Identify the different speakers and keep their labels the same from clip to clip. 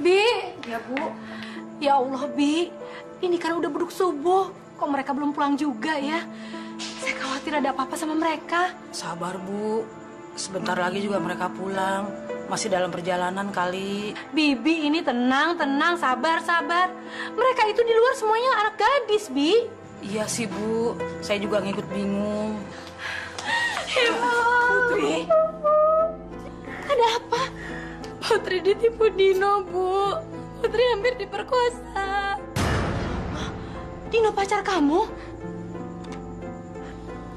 Speaker 1: Bi. Ya, Bu. Ya Allah, Bi. Ini kan udah beduk subuh. Kok mereka belum pulang juga ya? Saya khawatir ada apa-apa sama mereka.
Speaker 2: Sabar, Bu. Sebentar lagi juga mereka pulang. Masih dalam perjalanan kali.
Speaker 1: Bibi, ini tenang, sabar. Mereka itu di luar semuanya anak gadis, Bi.
Speaker 2: Iya sih, Bu. Saya juga ngikut bingung.
Speaker 1: Ibu. Putri. Ada apa? Putri ditipu Dino, Bu. Putri hampir diperkosa. Dino pacar kamu?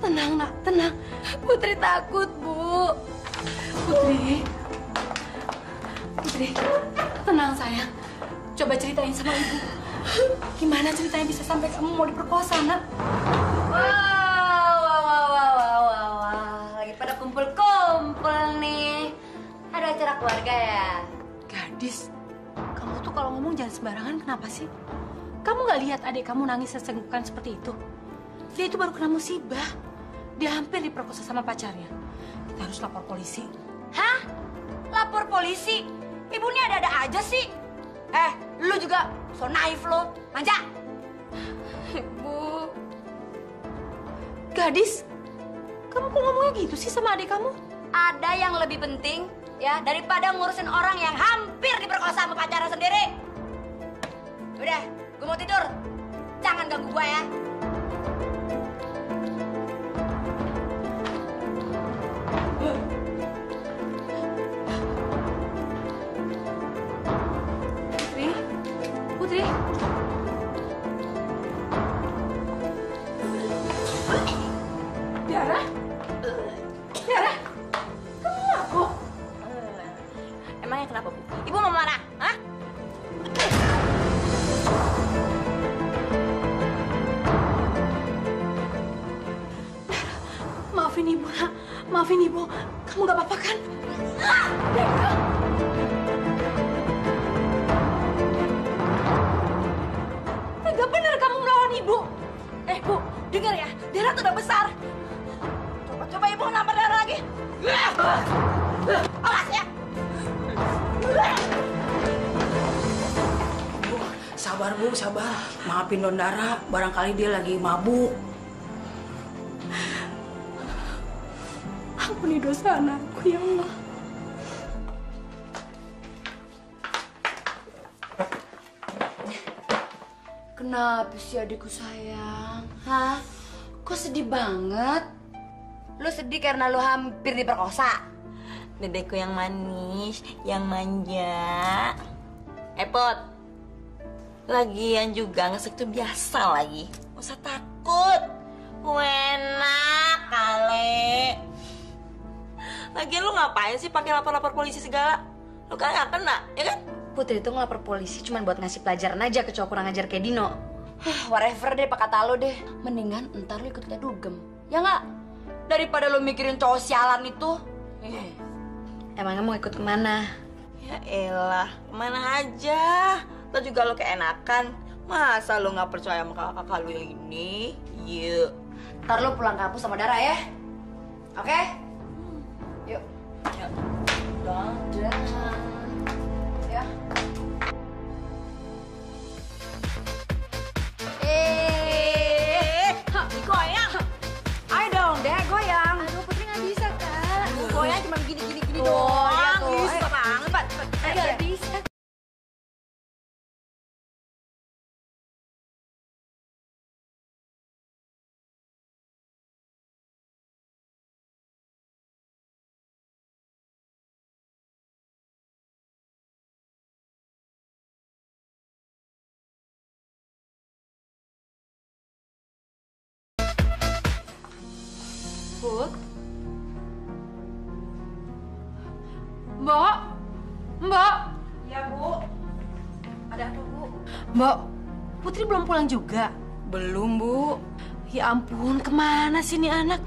Speaker 1: Tenang, Nak, tenang. Putri takut, Bu. Putri, tenang sayang. Coba ceritain sama Ibu. Gimana ceritanya bisa sampai kamu mau diperkosa, Nak?
Speaker 3: Wow. Lagi pada kumpul-kumpul nih. Ada acara keluarga ya?
Speaker 1: Gadis, kamu tuh kalau ngomong jangan sembarangan, kenapa sih? Kamu nggak lihat adik kamu nangis sesenggukan seperti itu? Dia itu baru kena musibah. Dia hampir diperkosa sama pacarnya. Kita harus lapor polisi.
Speaker 3: Hah? Lapor polisi? Ibu ini ada-ada aja sih. Lu juga so naif lo, manja.
Speaker 1: Ibu. Gadis, kamu kok ngomongnya gitu sih sama adik kamu?
Speaker 3: Ada yang lebih penting ya daripada ngurusin orang yang hampir diperkosa sama pacarnya sendiri. Udah, gue mau tidur. Jangan ganggu gue ya.
Speaker 1: Putri. Tiara? Kamu mabuk?
Speaker 3: Emangnya kenapa, Bu? Ibu mau marah? Hah?
Speaker 1: Maafin Ibu, Nak. Maafin Ibu. Kamu gak apa-apa kan? Gak bener kamu melawan Ibu. Bu, dengar ya. Dara tuh udah besar.
Speaker 3: Coba Ibu nampar darah lagi. Awas ya.
Speaker 2: Bu, sabar, Bu, sabar. Maafin Don Dara, barangkali dia lagi mabuk.
Speaker 1: Ampuni dosa anakku, ya Allah.
Speaker 3: Kenapa sih adikku sayang? Hah? Kok sedih banget? Lu sedih karena lu hampir diperkosa?
Speaker 4: Dedekku yang manis, yang manja. Pot, lagian juga ngesek tuh biasa lagi. Gak usah takut. Enak kali. Lagian lu ngapain sih pakai lapor-lapor polisi segala? Lu kan gak kena, ya kan?
Speaker 3: Putri itu ngelapor polisi cuma buat ngasih pelajaran aja ke cowok kurang ajar kayak Dino. Whatever deh, pak kata lo deh. Mendingan ntar lo ikut dugem. Ya nggak? Daripada lo mikirin cowok sialan itu. Emangnya mau ikut kemana?
Speaker 4: Ya elah, kemana aja. Lo juga lo keenakan. Masa lo nggak percaya sama kakak-kakak lo yang ini? Yuk.
Speaker 3: Ntar lo pulang kampus sama Dara ya. Oke? Yuk.
Speaker 4: Yuk.
Speaker 3: Dadah. Ya.
Speaker 4: Goyang.
Speaker 3: Ayo dong, deh goyang.
Speaker 1: Aduh, Putri nggak bisa, Kak.
Speaker 4: Goyang cuma gini
Speaker 3: Tuh,
Speaker 4: doang.
Speaker 3: ya tuh.
Speaker 4: Ih, suka banget.
Speaker 1: Nggak bisa. Put. Mbok. Mbok.
Speaker 2: Ya, Bu.
Speaker 3: Ada apa, Bu?
Speaker 1: Mbok, Putri belum pulang juga.
Speaker 2: Belum, Bu.
Speaker 1: Ya ampun, kemana sih nih anak?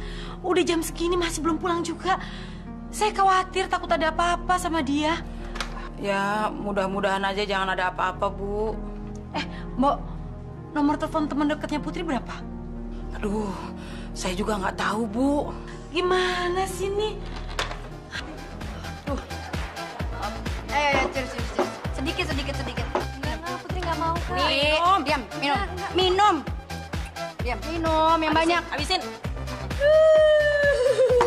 Speaker 1: Udah jam segini masih belum pulang juga. Saya khawatir takut ada apa-apa sama dia.
Speaker 2: Ya, mudah-mudahan aja jangan ada apa-apa, Bu.
Speaker 1: Mbok, nomor telepon teman dekatnya Putri berapa?
Speaker 2: Aduh, saya juga nggak tahu, Bu.
Speaker 1: Gimana sih nih?
Speaker 3: Ayo, cheers. sedikit.
Speaker 1: Enggak, Putri nggak mau, Kak.
Speaker 3: Minum, diam, minum. Diam, minum yang banyak.
Speaker 4: Habisin.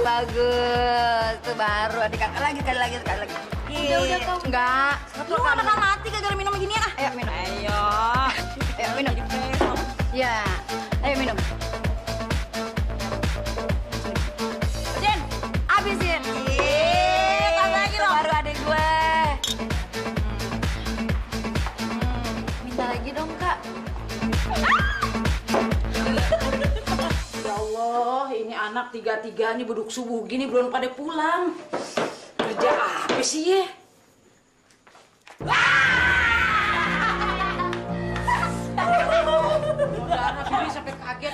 Speaker 3: Bagus, tuh baru adik kakak lagi, sekali lagi.
Speaker 1: Udah kau.
Speaker 3: Enggak.
Speaker 4: Lu anak mati gara-gara minum gini ah.
Speaker 3: Ayo minum. Ayo minum. Ya, ayo minum. Jen, habisin.
Speaker 4: Tambah lagi loh.
Speaker 3: Baru adik gue.
Speaker 1: Minta lagi dong, Kak.
Speaker 2: Ya Allah, ini anak tiga-tiga nih beduk subuh gini belum pada pulang. Kerja apa sih ya? Darah Bibi sampai kaget.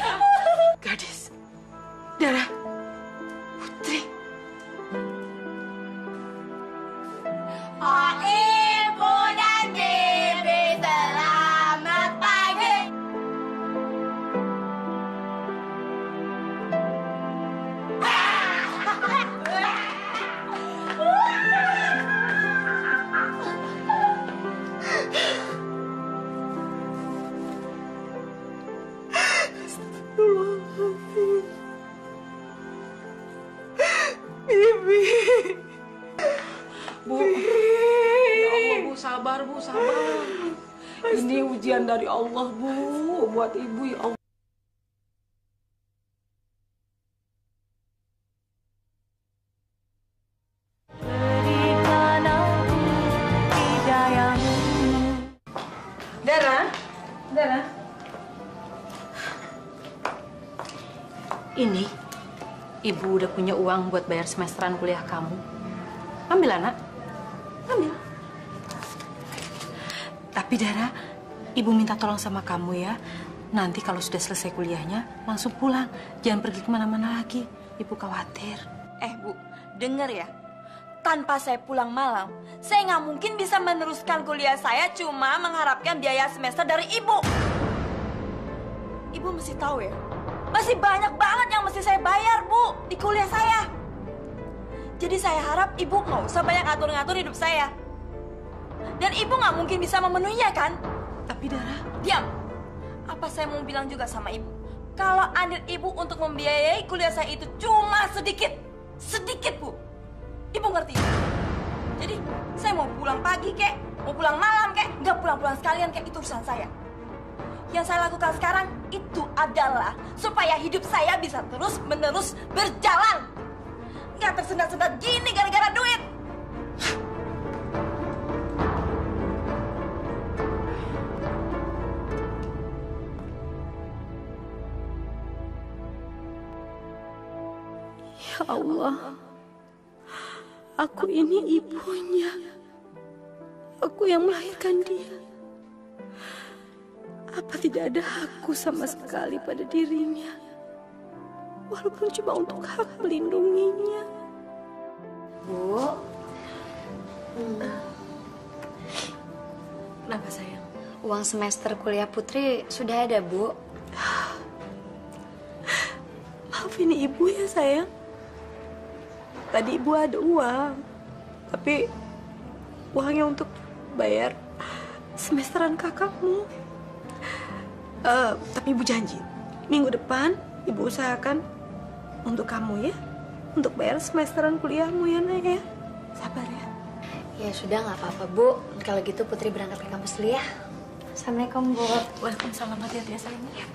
Speaker 1: Gadis. Dara. Putri.
Speaker 3: Oh, ibu dan bibi selamat pagi.
Speaker 2: Bu, ya Allah Bu, sabar Bu, sabar. Ini ujian dari Allah Bu, buat ibu ya Allah.
Speaker 1: Dara. Ini, Ibu udah punya uang buat bayar semesteran kuliah kamu. Ambil, anak. Ambil. Tapi, Dara, Ibu minta tolong sama kamu ya. Nanti kalau sudah selesai kuliahnya, langsung pulang. Jangan pergi kemana-mana lagi. Ibu khawatir.
Speaker 4: Bu, denger ya. Tanpa saya pulang malam, saya nggak mungkin bisa meneruskan kuliah saya cuma mengharapkan biaya semester dari ibu. Ibu mesti tahu ya, masih banyak banget yang mesti saya bayar, Bu, di kuliah saya. Jadi saya harap ibu nggak usah banyak ngatur-ngatur hidup saya. Dan ibu nggak mungkin bisa memenuhinya, kan?
Speaker 1: Tapi, Dara...
Speaker 4: Diam. Apa saya mau bilang juga sama ibu? Kalau andil ibu untuk membiayai kuliah saya itu cuma sedikit. Sedikit, Bu. Ibu ngerti? Jadi, saya mau pulang pagi, kek. Mau pulang malam, kek. Nggak pulang-pulang sekalian, kek. Itu urusan saya. Yang saya lakukan sekarang itu adalah supaya hidup saya bisa terus-menerus berjalan. Nggak tersendat-sendat gini gara-gara duit.
Speaker 1: Ya Allah, aku ini ibunya. Aku yang melahirkan dia. Apa tidak ada hakku sama sekali pada dirinya? Walaupun cuma untuk hak melindunginya.
Speaker 3: Bu,
Speaker 1: Kenapa, sayang?
Speaker 3: uang semester kuliah Putri sudah ada, Bu.
Speaker 1: Maafin ibu ya, sayang. Tadi ibu ada uang, tapi uangnya untuk bayar semesteran kakakmu. Tapi ibu janji, minggu depan ibu usahakan untuk kamu ya, untuk bayar semesteran kuliahmu ya, Nak ya. Sabar ya.
Speaker 3: Ya sudah, nggak apa-apa, Bu. Kalau gitu Putri berangkat ke kampus dulu ya. Assalamualaikum, Bu.
Speaker 1: Waalaikumsalam, hati-hati ya, sayang.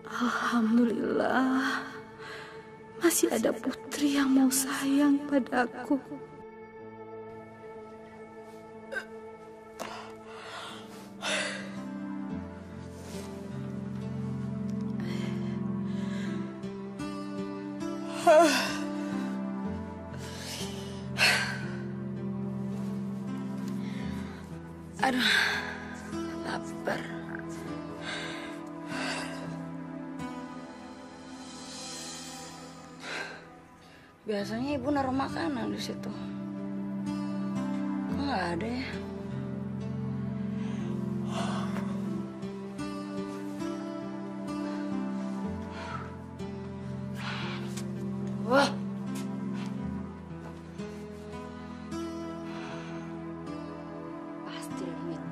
Speaker 1: Alhamdulillah, masih ada Putri yang mau sayang padaku.
Speaker 3: Aduh, lapar. Biasanya ibu naruh makanan di situ. Kok nggak ada ya? Wah.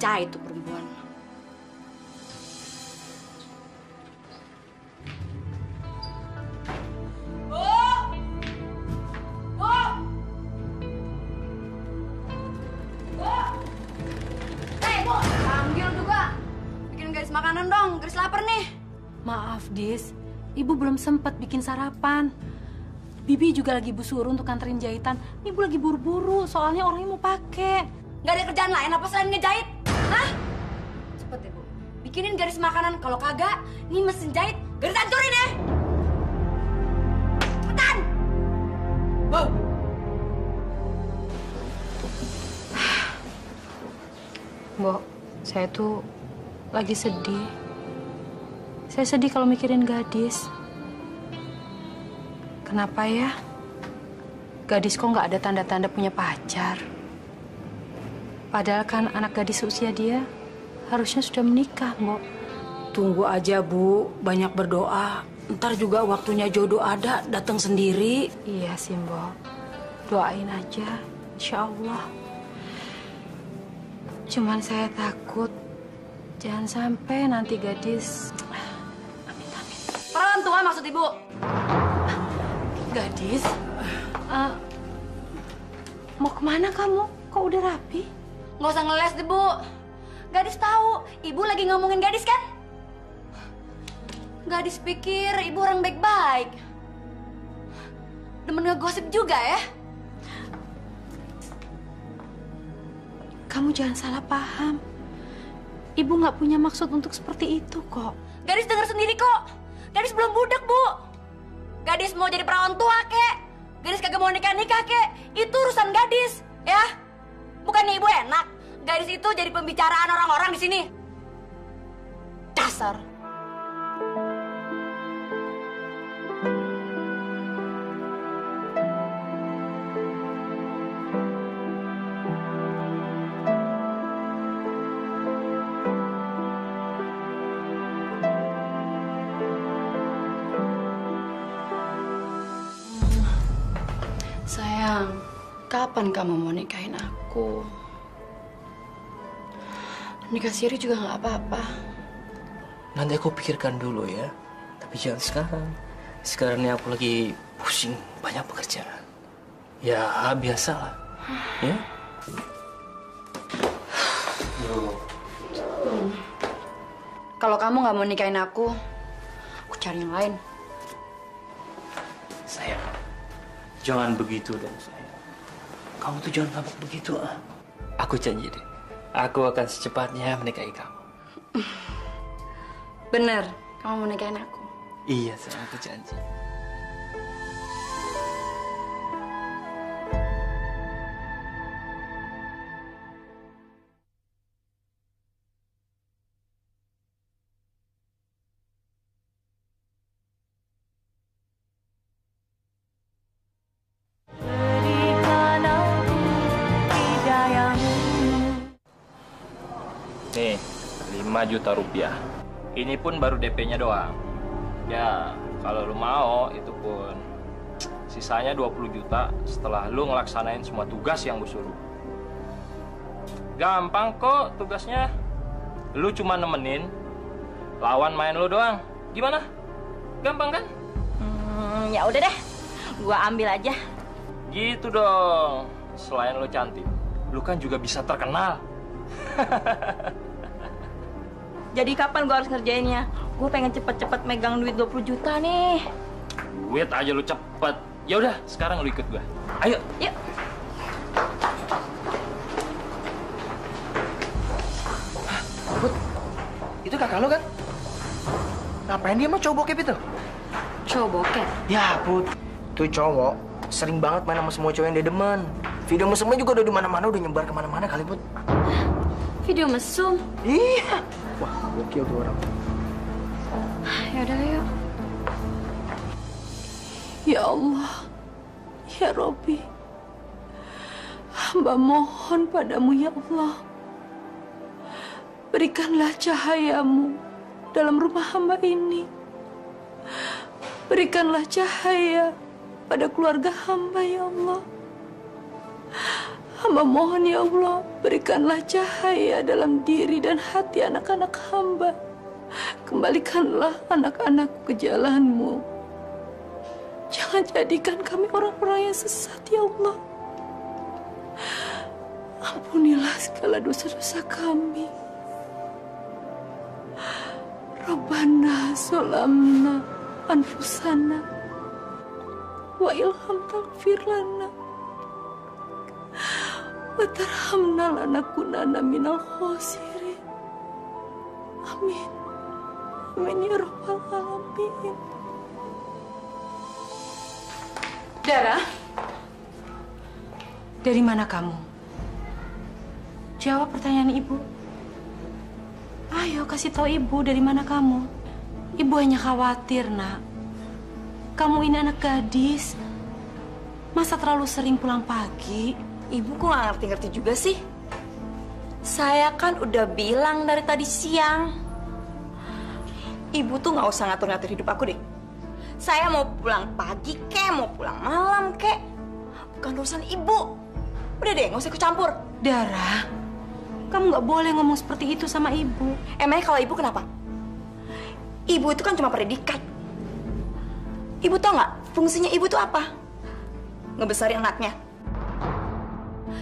Speaker 3: percaya itu perempuan. Panggil juga. Bikin Gadis makanan dong, Gadis lapar nih.
Speaker 1: Maaf, Dis. Ibu belum sempat bikin sarapan. Bibi juga lagi ibu suruh untuk anterin jahitan. Ibu lagi buru-buru, soalnya orangnya mau pakai.
Speaker 3: Gak ada kerjaan lain apa selain ngejahit? Hah? Cepet ya, Bu. Bikinin Gadis makanan. Kalau kagak, nih mesin jahit Gadis hancurin ya. Cepetan! Bu!
Speaker 1: Mbok, saya tuh lagi sedih. Saya sedih kalau mikirin Gadis. Kenapa ya? Gadis kok nggak ada tanda-tanda punya pacar? Padahal kan anak gadis usia dia harusnya sudah menikah, Mbok.
Speaker 2: Tunggu aja, Bu. Banyak berdoa. Ntar juga waktunya jodoh ada, datang sendiri.
Speaker 1: Iya sih, Mbok. Doain aja, insya Allah. Cuman saya takut jangan sampai nanti Gadis... Amit-amit.
Speaker 3: Perawan tua maksud Ibu?
Speaker 1: Gadis, mau kemana kamu? Kok udah rapi?
Speaker 3: Nggak usah ngeles deh, Bu. Gadis tahu, Ibu lagi ngomongin Gadis kan? Gadis pikir Ibu orang baik-baik. Demen ngegosip juga ya?
Speaker 1: Kamu jangan salah paham. Ibu nggak punya maksud untuk seperti itu kok.
Speaker 3: Gadis dengar sendiri kok. Gadis belum budak, Bu. Gadis mau jadi perawan tua, kek. Gadis kagak mau nikah-nikah, kek. Itu urusan Gadis, ya. Bukannya Ibu enak. Gadis itu jadi pembicaraan orang-orang di sini. Dasar. Sayang, kapan kamu mau nikahin aku? Nikah siri juga nggak apa-apa.
Speaker 5: Nanti aku pikirkan dulu ya. Tapi jangan sekarang. Sekarang ini aku lagi pusing, banyak pekerjaan. Ya, biasalah. Ya?
Speaker 3: Kalau kamu nggak mau nikahin aku cari yang lain.
Speaker 5: Sayang, jangan begitu dong, sayang. Kamu tuh jangan ngambek begitu, ah. Aku janji deh. Aku akan secepatnya menikahi kamu.
Speaker 3: Bener, kamu mau nikahin aku?
Speaker 5: Iya, sayang, aku janji.
Speaker 6: Nih, 5 juta rupiah. Ini pun baru DP-nya doang. Ya, kalau lu mau, itu pun sisanya 20 juta setelah lu ngelaksanain semua tugas yang gue suruh. Gampang kok tugasnya. Lu cuma nemenin, lawan main lu doang. Gimana? Gampang kan?
Speaker 4: Ya udah deh, gua ambil aja.
Speaker 6: Gitu dong. Selain lu cantik, lu kan juga bisa terkenal.
Speaker 4: Jadi kapan gua harus ngerjainnya? Gue pengen cepet-cepet megang duit 20 juta nih.
Speaker 6: Duit aja lu cepet. Ya udah, sekarang lu ikut gua. Ayo.
Speaker 4: Yuk.
Speaker 5: Put, itu kakak lo kan? Ngapain dia mah cowok bokep itu?
Speaker 3: Cowok bokep?
Speaker 5: Ya, Put. Tuh cowok sering banget main sama semua cowok yang dia demen. Video mesumnya juga udah di mana-mana, udah nyebar kemana-mana kali, Put.
Speaker 3: Video mesum?
Speaker 5: Iya. Wah, gokil tuh orang.
Speaker 3: Ya udah yuk.
Speaker 1: Ya Allah, ya Robbi, hamba mohon padamu ya Allah. Berikanlah cahayamu dalam rumah hamba ini. Berikanlah cahaya pada keluarga hamba ya Allah. Hamba mohon ya Allah, berikanlah cahaya dalam diri dan hati anak-anak hamba. Kembalikanlah anak-anakku ke jalan-Mu. Jangan jadikan kami orang-orang yang sesat ya Allah. Ampunilah segala dosa-dosa kami. Rabbana zolamna anfusana wa ilham taghfir lana wa tarhamna lanakunanna minal khosirin. Amin. Amin ya rabbal alamin. Dara, dari mana kamu? Jawab pertanyaan ibu. Ayo kasih tahu ibu dari mana kamu. Ibu hanya khawatir, nak. Kamu ini anak gadis. Masa terlalu sering pulang pagi?
Speaker 4: Ibu kok nggak ngerti-ngerti juga sih? Saya kan udah bilang dari tadi siang. Ibu tuh nggak usah ngatur-ngatur hidup aku deh. Saya mau pulang pagi kek, mau pulang malam kek. Bukan urusan ibu. Udah deh, nggak usah ikut campur.
Speaker 1: Dara, kamu nggak boleh ngomong seperti itu sama ibu.
Speaker 4: Emangnya kalau ibu kenapa? Ibu itu kan cuma predikat. Ibu tau nggak fungsinya ibu tuh apa? Ngebesarin anaknya.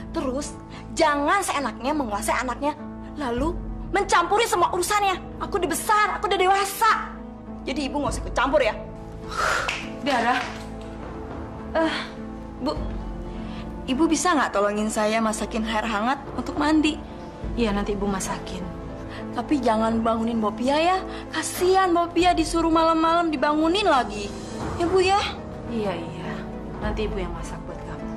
Speaker 4: Terus jangan seenaknya menguasai anaknya, lalu mencampuri semua urusannya. Aku udah besar, aku udah dewasa. Jadi ibu nggak usah ikut campur ya.
Speaker 1: Dara,
Speaker 4: Bu, ibu bisa nggak tolongin saya masakin air hangat untuk mandi?
Speaker 1: iya nanti ibu masakin.
Speaker 4: Tapi jangan bangunin Bopia ya. Kasihan Bopia disuruh malam-malam dibangunin lagi. Ya Bu ya?
Speaker 1: Iya, nanti ibu yang masak buat kamu.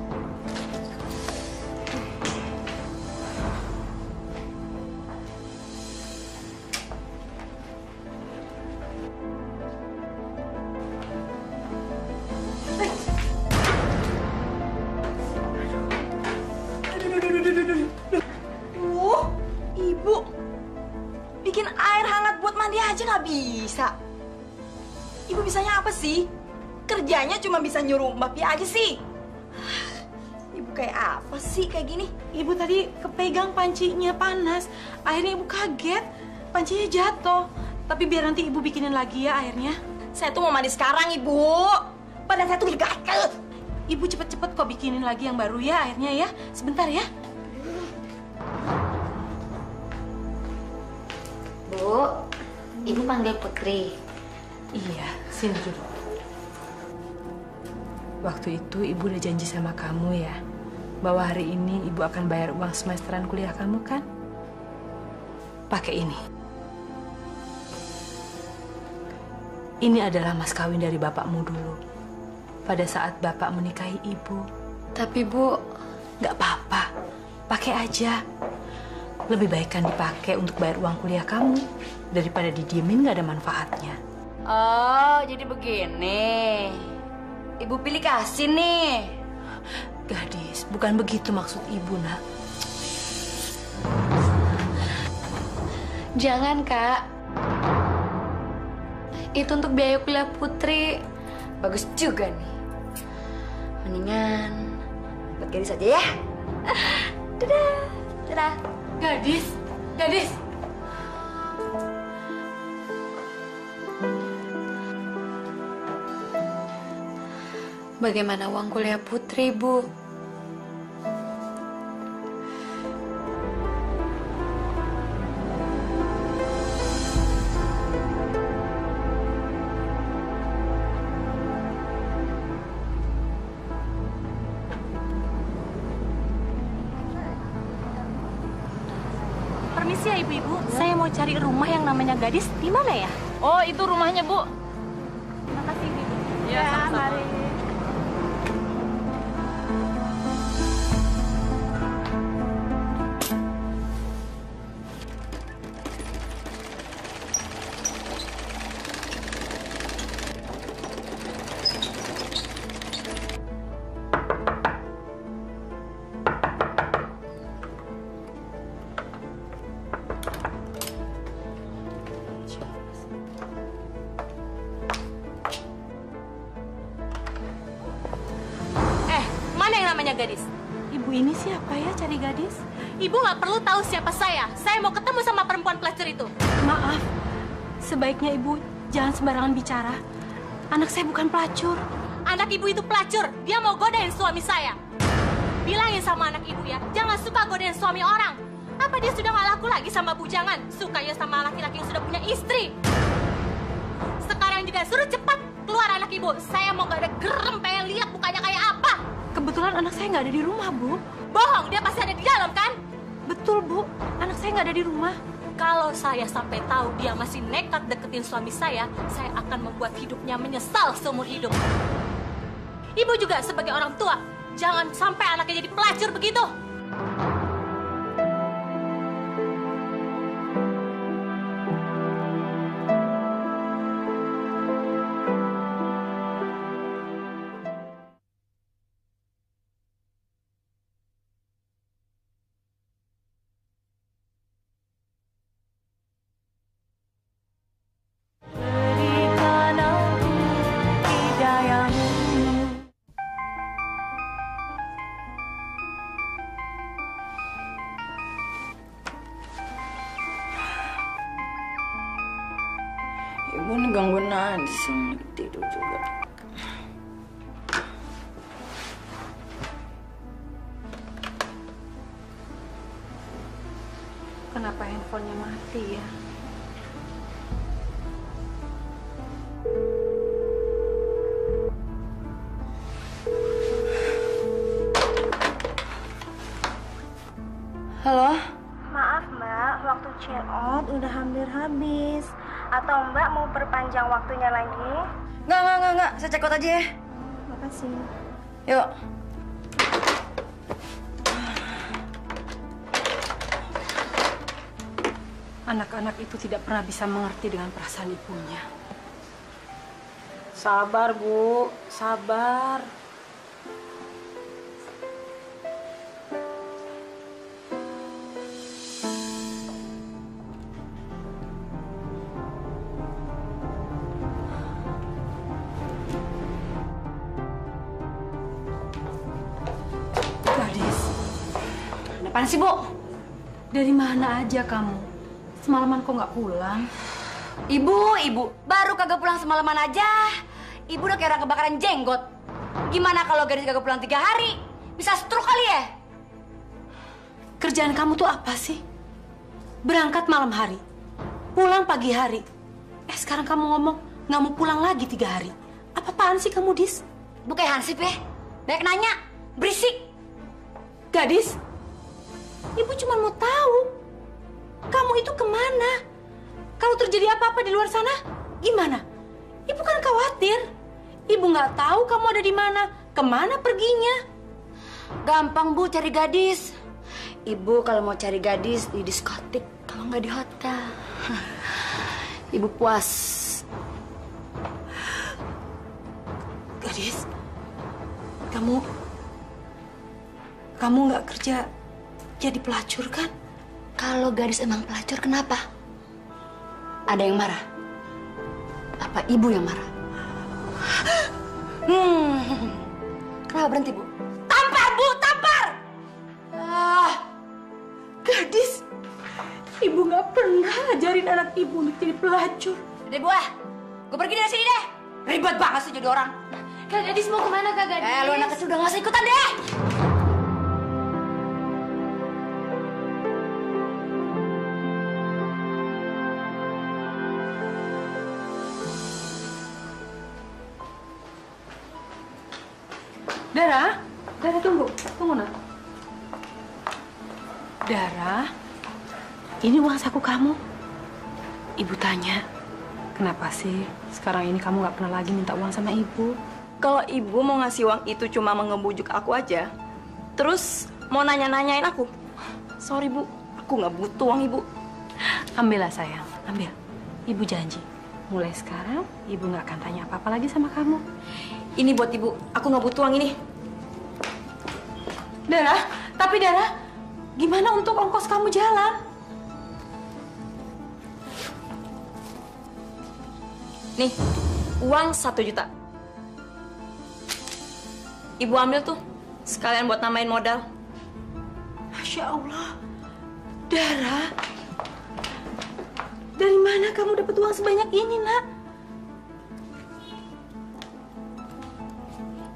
Speaker 4: Ibu bikin air hangat buat mandi aja nggak bisa. Ibu bisanya apa sih? Kerjanya cuma bisa nyuruh Mbak Pia aja sih. Ibu kayak apa sih kayak gini?
Speaker 1: Ibu tadi kepegang pancinya panas. Akhirnya ibu kaget. Pancinya jatuh. Tapi biar nanti ibu bikinin lagi ya airnya.
Speaker 4: Saya tuh mau mandi sekarang, Ibu. Badan saya tuh gatel.
Speaker 1: Ibu cepet-cepet kok bikinin lagi yang baru ya airnya ya. Sebentar ya.
Speaker 3: Bu, Ibu panggil Putri.
Speaker 1: Iya, sini dulu. Waktu itu ibu udah janji sama kamu ya, bahwa hari ini ibu akan bayar uang semesteran kuliah kamu kan? Pakai ini. Ini adalah mas kawin dari bapakmu dulu. Pada saat bapak menikahi ibu.
Speaker 3: Tapi Bu,
Speaker 1: Nggak apa-apa, pakai aja. Lebih baik kan dipakai untuk bayar uang kuliah kamu daripada didiemin nggak ada manfaatnya.
Speaker 3: oh jadi begini. Ibu pilih kasih nih.
Speaker 1: Gadis, bukan begitu maksud ibu, nak.
Speaker 3: Jangan, Kak. Itu untuk biaya kuliah Putri. Bagus juga nih. Mendingan buat gadis aja ya. Dadah. Dadah.
Speaker 1: Gadis, gadis.
Speaker 3: Bagaimana uang kuliah Putri, Bu?
Speaker 1: Permisi ya ibu-ibu, saya mau cari rumah yang namanya Gadis. Di mana ya?
Speaker 2: Oh, itu rumahnya, Bu.
Speaker 1: Terima kasih ibu.
Speaker 2: Ya, mari.
Speaker 1: Mana yang namanya Gadis? Ibu ini siapa ya, cari gadis?
Speaker 7: Ibu nggak perlu tahu siapa saya. Saya mau ketemu sama perempuan pelacur itu.
Speaker 1: Maaf, sebaiknya ibu jangan sembarangan bicara. Anak saya bukan pelacur.
Speaker 7: Anak ibu itu pelacur. Dia mau godain suami saya. Bilangin sama anak ibu ya, jangan suka godain suami orang. Apa dia sudah nggak laku lagi sama bujangan? Sukanya sama laki-laki yang sudah punya istri. Sekarang juga suruh cepat keluar anak ibu. Saya mau gak ada gerem pengen lihat mukanya kayak apa.
Speaker 1: Kebetulan anak saya nggak ada di rumah, Bu.
Speaker 7: Bohong, dia pasti ada di dalam kan?
Speaker 1: Betul, Bu. Anak saya nggak ada di rumah.
Speaker 7: Kalau saya sampai tahu dia masih nekat deketin suami saya akan membuat hidupnya menyesal seumur hidup. Ibu juga sebagai orang tua, jangan sampai anaknya jadi pelacur begitu.
Speaker 3: Ibu nih gangguin Nadis, tidur juga.
Speaker 1: Kenapa handphonenya mati ya?
Speaker 3: Halo?
Speaker 8: Maaf Mbak, waktu check out udah hampir habis. Atau Mbak mau perpanjang waktunya lagi?
Speaker 3: Nggak. Saya check out aja ya.
Speaker 8: Makasih.
Speaker 3: Yuk.
Speaker 1: Anak-anak itu tidak pernah bisa mengerti dengan perasaan ibunya.
Speaker 2: Sabar, Bu. Sabar.
Speaker 1: Gadis,
Speaker 3: Apaan sih, Bu?
Speaker 1: dari mana aja kamu? Semalaman kok nggak pulang?
Speaker 3: Ibu, baru kagak pulang semalaman aja. Ibu udah kayak orang kebakaran jenggot. Gimana kalau gadis kagak pulang 3 hari? Bisa stroke kali ya?
Speaker 1: Kerjaan kamu tuh apa sih? Berangkat malam hari, pulang pagi hari. Sekarang kamu ngomong nggak mau pulang lagi 3 hari. Apa-apaan sih kamu, Dis?
Speaker 3: Bu kayak Hansip ya? Banyak nanya, berisik.
Speaker 1: Gadis, ibu cuma mau tahu kamu itu kemana? Kalau terjadi apa-apa di luar sana, gimana? Ibu kan khawatir. Ibu nggak tahu kamu ada di mana, kemana perginya.
Speaker 3: Gampang, Bu, cari gadis. Ibu kalau mau cari gadis di diskotik, kalau nggak di hotel. Ibu puas.
Speaker 1: Gadis, kamu nggak kerja jadi pelacur kan?
Speaker 3: Kalau gadis emang pelacur, kenapa? Ada yang marah? Apa ibu yang marah? Kenapa berhenti, Bu? Tampar, Bu, tampar!
Speaker 1: Gadis, ibu nggak pernah ajarin anak ibu untuk jadi pelacur.
Speaker 3: Udah, Bu, gue pergi dari sini deh. Ribet banget sih jadi orang.
Speaker 7: Kak Gadis mau kemana, Kak Gadis?
Speaker 3: Lu anak kecil udah nggak usah ikutan deh.
Speaker 1: Dara tunggu nak. Dara, ini uang saku kamu. Ibu tanya, kenapa sih sekarang ini kamu nggak pernah lagi minta uang sama ibu?
Speaker 4: Kalau ibu mau ngasih uang itu cuma mengebujuk aku aja, terus mau nanya-nanyain aku. Sorry, Bu, aku nggak butuh uang ibu.
Speaker 1: Ambillah sayang, ambil. Ibu janji, mulai sekarang ibu nggak akan tanya apa-apa lagi sama kamu.
Speaker 4: Ini buat ibu, aku nggak butuh uang ini.
Speaker 1: Dara, tapi Dara, gimana untuk ongkos kamu jalan?
Speaker 4: Nih, uang 1 juta. Ibu ambil tuh, sekalian buat nambahin modal.
Speaker 1: Masya Allah. Dara, dari mana kamu dapat uang sebanyak ini, nak?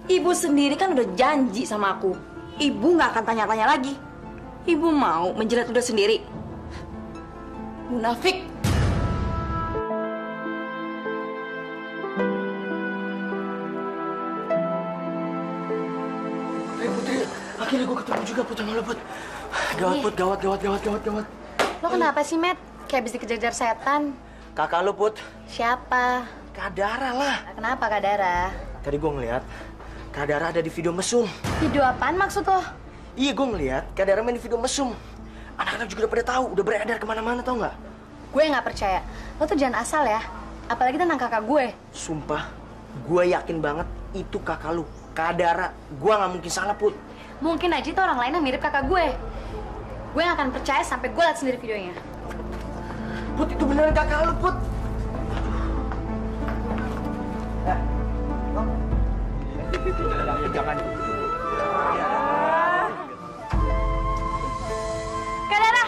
Speaker 3: Ibu sendiri kan udah janji sama aku. Ibu nggak akan tanya-tanya lagi. Ibu mau menjilat udah sendiri. Munafik.
Speaker 5: Putri, akhirnya gue ketemu juga Put sama lo, Put. Gawat, Put, gawat.
Speaker 3: Lo kenapa sih, Matt? Kayak habis dikejar setan.
Speaker 5: Kakak lo, Put.
Speaker 3: Siapa?
Speaker 5: Kak Dara lah.
Speaker 3: Kenapa, Kak Dara?
Speaker 5: Tadi gue ngeliat Kak Dara ada di video mesum.
Speaker 3: Video apaan maksud lo?
Speaker 5: Iya, gue ngeliat Kak Dara main di video mesum. Anak-anak juga udah pada tahu, udah beredar kemana-mana, tau nggak?
Speaker 3: Gue nggak percaya. Lo tuh jangan asal ya. Apalagi tentang kakak gue.
Speaker 5: Sumpah, gue yakin banget itu kakak lu. Kak Dara, gue nggak mungkin salah, Put.
Speaker 3: Mungkin aja itu orang lain yang mirip kakak gue. Gue nggak akan percaya sampai gue lihat sendiri videonya.
Speaker 5: Put, itu beneran kakak lu, Put. Jangan.
Speaker 3: Kak Dara!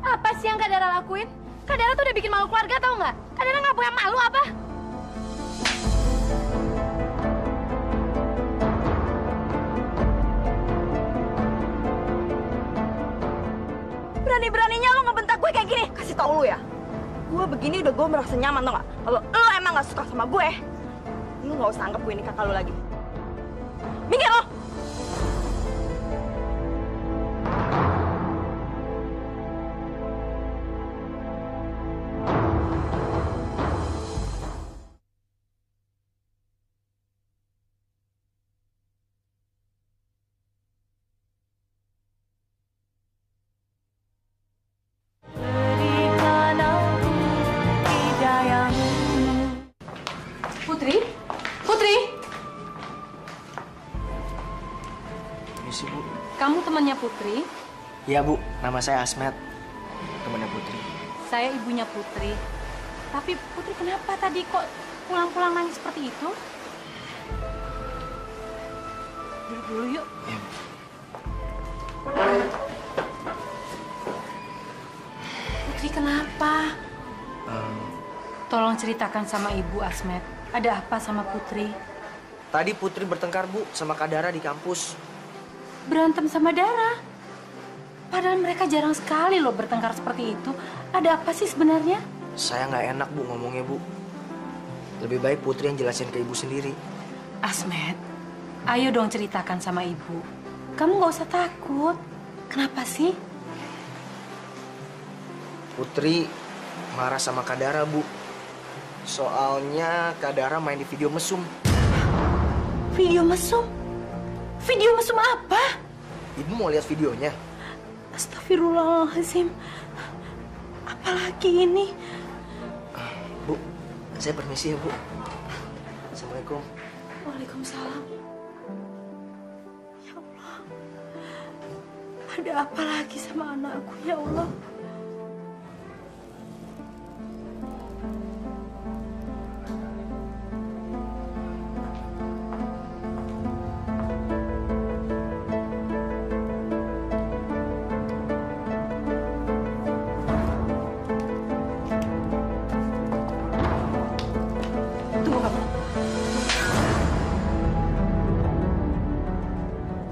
Speaker 3: Apa sih yang Kak Dara lakuin? Kak Dara tuh udah bikin malu keluarga, tau nggak? Kak Dara nggak punya malu apa? Berani-beraninya lo ngebentak gue kayak gini. Kasih tau lo ya, gue begini udah gue merasa nyaman, tau nggak? Kalau lo emang nggak suka sama gue, lo nggak usah anggap gue ini kakak lo lagi. Minggir lo!
Speaker 1: Putri,
Speaker 5: Misi, Bu.
Speaker 1: kamu temannya Putri?
Speaker 5: Iya, Bu. Nama saya Asmet. Temannya Putri.
Speaker 1: Saya ibunya Putri. Tapi Putri kenapa tadi kok pulang-pulang nangis seperti itu? Duduk dulu yuk.
Speaker 5: Iya, Bu.
Speaker 1: Putri kenapa? Tolong ceritakan sama Ibu Asmet. Ada apa sama Putri?
Speaker 5: Tadi Putri bertengkar, Bu, sama Kak Dara di kampus.
Speaker 1: Berantem sama Dara? Padahal mereka jarang sekali loh bertengkar seperti itu. Ada apa sih sebenarnya?
Speaker 5: Saya nggak enak, Bu, ngomongnya, Bu. Lebih baik Putri yang jelasin ke Ibu sendiri.
Speaker 1: Asmet, ayo dong ceritakan sama Ibu. Kamu nggak usah takut. Kenapa sih?
Speaker 5: Putri marah sama Kak Dara, Bu. Soalnya Kak Dara main di video mesum.
Speaker 1: Video mesum? Video mesum apa?
Speaker 5: Ibu mau lihat videonya?
Speaker 1: Astagfirullahaladzim. Apalagi ini?
Speaker 5: Bu, saya permisi ya, Bu. Assalamualaikum.
Speaker 1: Waalaikumsalam. Ya Allah. Ada apa lagi sama anakku, ya Allah?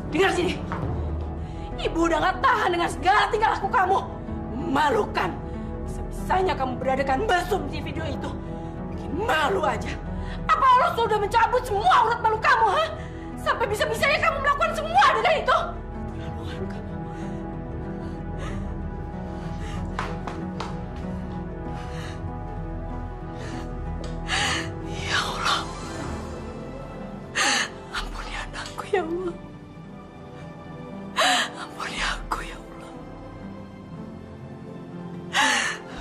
Speaker 1: Dengar sini. Ibu udah gak tahan dengan segala tingkah laku kamu. Memalukan. Bisa-bisanya kamu beradakan mesum di video itu. Bikin malu aja. Apa Allah sudah mencabut semua aurat malu kamu, ha? Sampai bisa-bisanya kamu melakukan semua dengan itu. Keterlaluan kamu. Ya Allah. Ampuni anakku, ya Allah. Ampuni aku, ya Allah.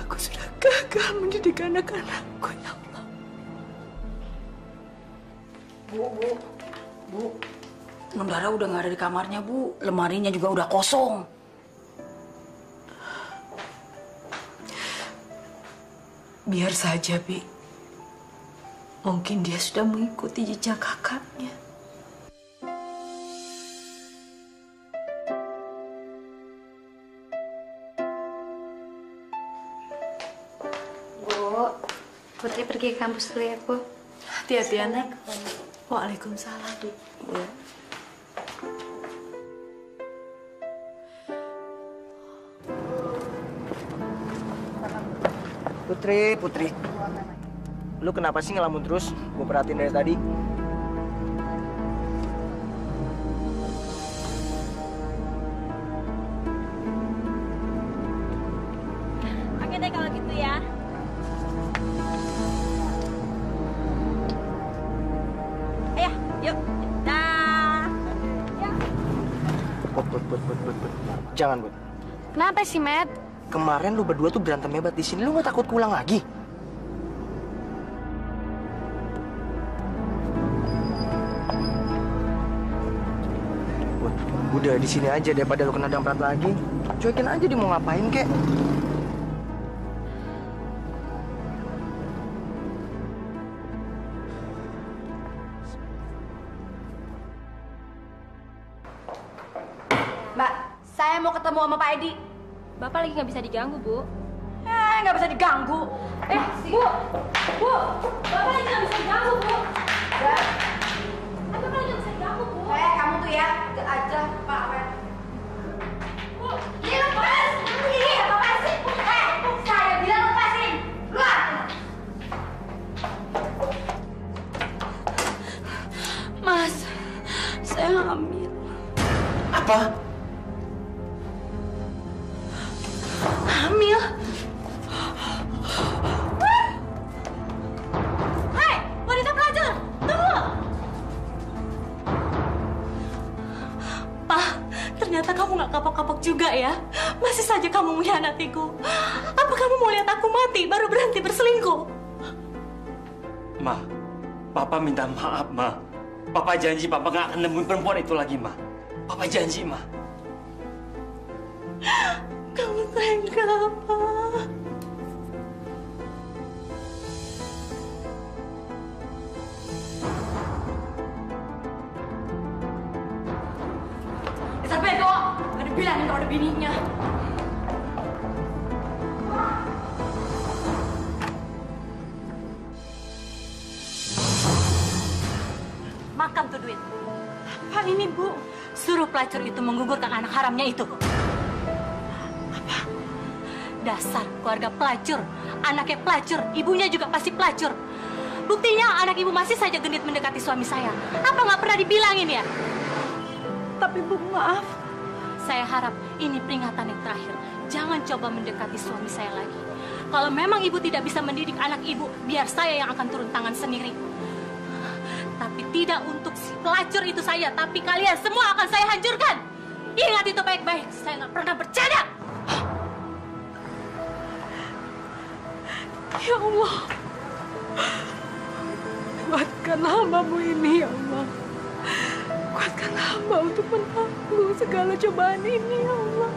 Speaker 1: Aku sudah gagal mendidik anak-anakku, ya Allah.
Speaker 2: Bu, Nondara udah nggak ada di kamarnya, Bu. Lemarinya juga udah kosong.
Speaker 1: Biar saja, Bi. Mungkin dia sudah mengikuti jejak kakaknya.
Speaker 3: Bu, Putri pergi ke kampus dulu ya, Bu.
Speaker 1: Hati-hati ya, Nek. Waalaikumsalam.
Speaker 3: Ya.
Speaker 5: Putri. Lu kenapa sih ngelamun terus? Gue perhatiin dari tadi.
Speaker 7: Oke deh kalau gitu ya. Ayo, yuk. Dah.
Speaker 5: Put. Jangan, Bud.
Speaker 3: Kenapa sih, Matt?
Speaker 5: Kemarin lu berdua tuh berantem hebat di sini. Lu nggak takut pulang lagi? Bud, udah di sini aja daripada lu kena damprat lagi. Cuekin aja dia mau ngapain kek.
Speaker 3: Mbak, saya mau ketemu sama Pak Edi.
Speaker 7: Bapak lagi nggak bisa diganggu, Bu.
Speaker 3: Nggak bisa diganggu.
Speaker 7: Bu! Bapak lagi nggak bisa diganggu, Bu. Bapak lagi nggak bisa diganggu, Bu.
Speaker 3: Kamu tuh ya, ikut aja, Pak.
Speaker 7: Bu!
Speaker 3: Ini lepas! Ini apa sih? Saya bilang lepasin! Keluar!
Speaker 1: Mas, saya hamil.
Speaker 5: Apa?
Speaker 1: Hamil?
Speaker 7: Hei, wanita pelajar, tunggu!
Speaker 1: Pak, ternyata kamu nggak kapok-kapok juga ya. Masih saja kamu mengkhianatiku. Apa kamu mau lihat aku mati baru berhenti berselingkuh?
Speaker 9: Ma, Papa minta maaf, Ma. Papa janji Papa nggak akan nemuin perempuan itu lagi, Ma. Papa janji, Ma.
Speaker 1: Kamu tega, Pak.
Speaker 3: Dasar bego! Gak dibilangin kalau ada bininya.
Speaker 1: Makan tuh duit. Apa ini, Bu? Suruh pelacur itu menggugurkan anak haramnya itu. Apa? Dasar keluarga pelacur. Anaknya pelacur, ibunya juga pasti pelacur. Buktinya anak ibu masih saja genit mendekati suami saya. Apa nggak pernah dibilangin ya? Tapi Bu, maaf. Saya harap ini peringatan yang terakhir. Jangan coba mendekati suami saya lagi. Kalau memang ibu tidak bisa mendidik anak ibu, biar saya yang akan turun tangan sendiri. Tapi tidak untuk si pelacur itu saja, tapi kalian semua akan saya hancurkan. Ingat itu baik-baik, saya nggak pernah bercanda. Ya Allah, kuatkanlah hamba-Mu ini, ya Allah. Kuatkanlah hamba untuk menanggung segala cobaan ini, ya Allah.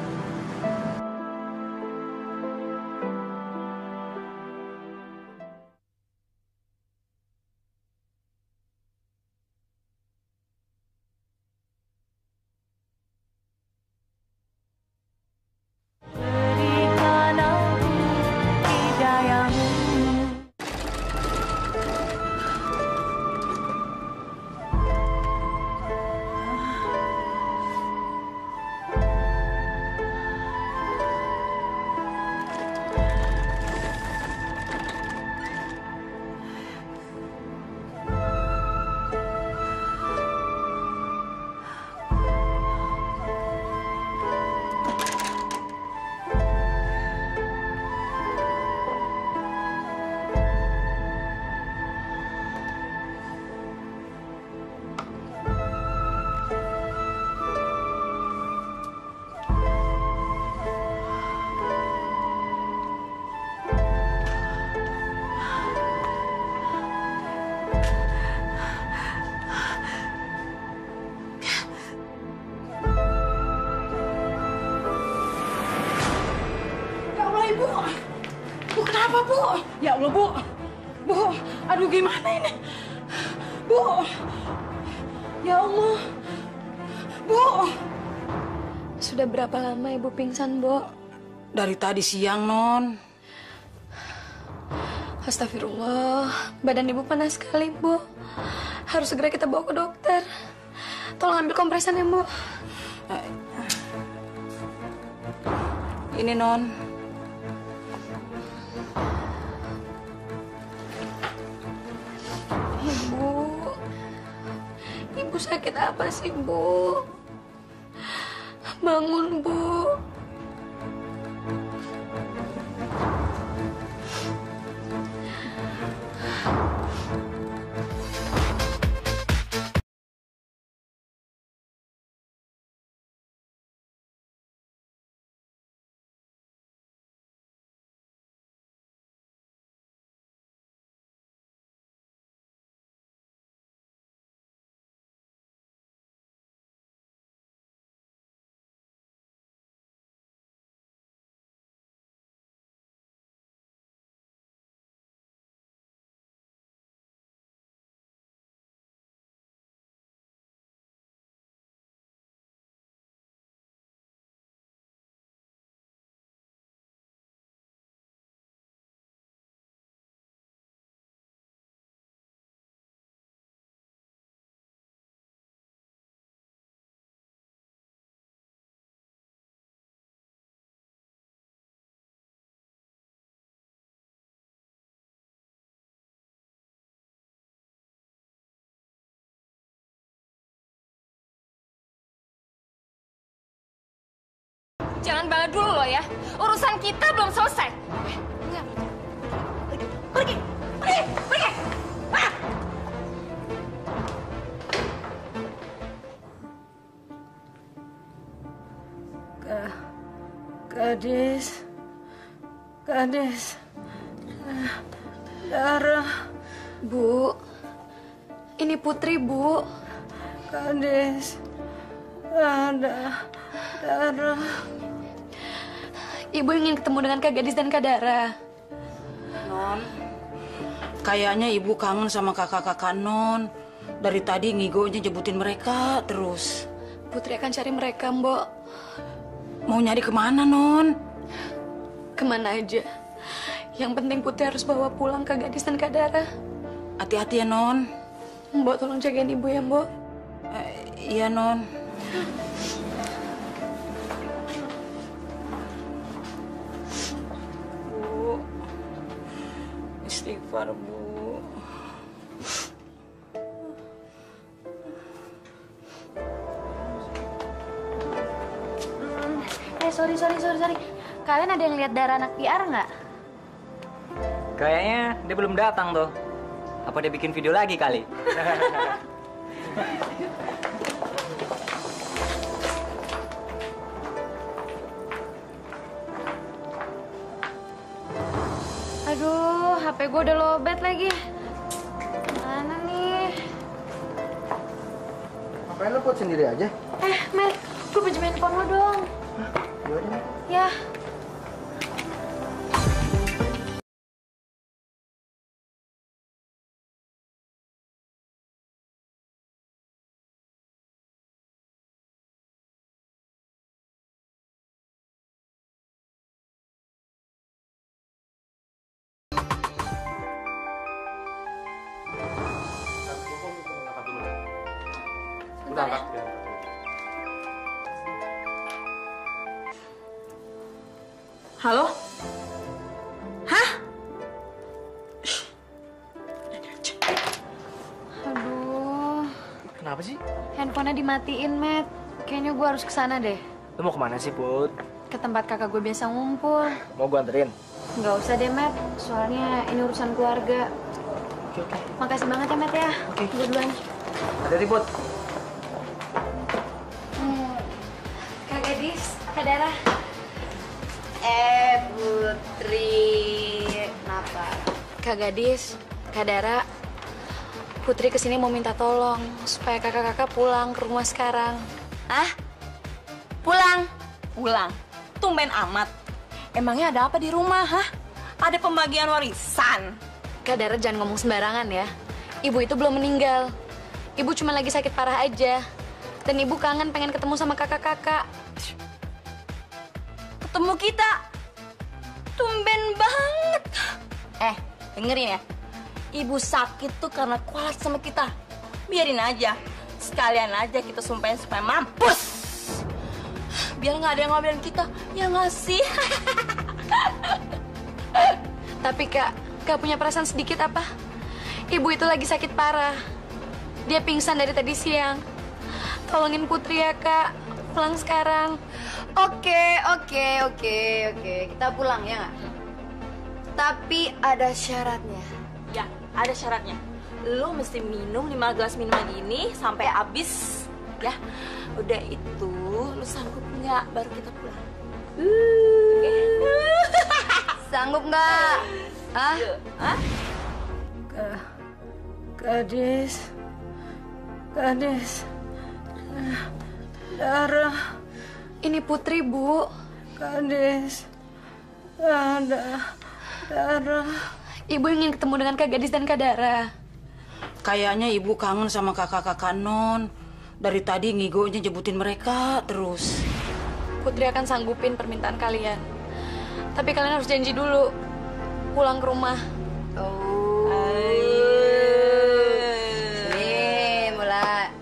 Speaker 2: Bu, kenapa Bu? Ya Allah Bu, Bu, aduh gimana ini? Bu, ya Allah. Bu.
Speaker 3: Sudah berapa lama Ibu pingsan, Bu?
Speaker 2: Dari tadi siang, Non.
Speaker 3: Astagfirullah, badan Ibu panas sekali, Bu. Harus segera kita bawa ke dokter. Tolong ambil kompresan ya, Bu.
Speaker 2: Ini, Non.
Speaker 3: Ibu sakit apa sih, Bu? Bangun, Bu.
Speaker 7: Jangan bangga dulu lo ya. Urusan kita belum selesai. Enggak. Pergi. Ah!
Speaker 1: Gadis. Darah.
Speaker 3: Bu, ini Putri, Bu.
Speaker 1: Gadis. Ada darah.
Speaker 3: Ibu ingin ketemu dengan Kak Gadis dan Kak Dara.
Speaker 2: Non, kayaknya Ibu kangen sama kakak-kakak Non. Dari tadi ngigonya jebutin mereka terus.
Speaker 3: Putri akan cari mereka, Mbok.
Speaker 2: Mau nyari kemana, Non?
Speaker 3: Kemana aja. Yang penting Putri harus bawa pulang Kak Gadis dan Kak Dara.
Speaker 2: Hati-hati ya, Non.
Speaker 3: Mbok tolong jagain Ibu ya, Mbok.
Speaker 2: Iya, Non. Bu, istighfar, Bu.
Speaker 8: Sorry. Kalian ada yang lihat Dara anak PR nggak?
Speaker 10: Kayaknya dia belum datang tuh. Apa dia bikin video lagi kali?
Speaker 8: Aduh, HP gue udah lowbat lagi. Mana nih?
Speaker 5: Ngapain lo pot sendiri aja?
Speaker 8: Matt, gue pinjem handphone lo dong.
Speaker 5: Yaudah.
Speaker 8: Ya.
Speaker 6: Udah angkat.
Speaker 2: Halo? Hah?
Speaker 8: Aduh,
Speaker 5: Kenapa sih?
Speaker 8: handphonenya dimatiin, Matt. Kayaknya gue harus kesana deh.
Speaker 5: Lo mau kemana sih, Put?
Speaker 8: Ke tempat kakak gue biasa ngumpul.
Speaker 5: Mau gue anterin?
Speaker 8: Nggak usah deh, Matt. Soalnya ini urusan keluarga.
Speaker 5: Oke.
Speaker 8: Makasih banget ya, Matt ya.
Speaker 5: Oke.
Speaker 8: Gue duluan.
Speaker 5: Hati-hati, Put.
Speaker 8: Kak Gadis, Kak Dara.
Speaker 3: Putri. Kenapa? Kak Gadis, Kak Dara. Putri kesini mau minta tolong supaya kakak-kakak pulang ke rumah sekarang.
Speaker 4: Hah? Pulang? Pulang? Tumben amat. Emangnya ada apa di rumah, hah? Ada pembagian warisan?
Speaker 3: Kak Dara jangan ngomong sembarangan ya. Ibu itu belum meninggal. Ibu cuma lagi sakit parah aja. Dan ibu kangen pengen ketemu sama kakak-kakak.
Speaker 4: Ketemu kita. Tumben banget. Dengerin ya. Ibu sakit tuh karena kualat sama kita. Biarin aja. Sekalian aja kita sumpahin supaya mampus. Biar nggak ada yang ngomelin kita. Ya nggak sih?
Speaker 3: Tapi Kak punya perasaan sedikit apa? Ibu itu lagi sakit parah. Dia pingsan dari tadi siang. Tolongin Putri ya, Kak. Pulang sekarang.
Speaker 11: Oke. Kita pulang ya nggak? Tapi ada syaratnya.
Speaker 4: Ya, ada syaratnya. Lu mesti minum 5 gelas minuman ini sampai habis. Ya, udah itu lu sanggup nggak? Baru kita pulang.
Speaker 11: Sanggup nggak? Hah?
Speaker 2: Gadis. Dara.
Speaker 3: Ini Putri, Bu.
Speaker 2: Gadis. Dara.
Speaker 3: Ibu ingin ketemu dengan Kak Gadis dan Kak Dara.
Speaker 2: Kayaknya ibu kangen sama kakak-kakak Non. Dari tadi ngigonya jebutin mereka terus.
Speaker 3: Putri akan sanggupin permintaan kalian. Tapi kalian harus janji dulu. Pulang ke rumah.
Speaker 11: Sini, mulai.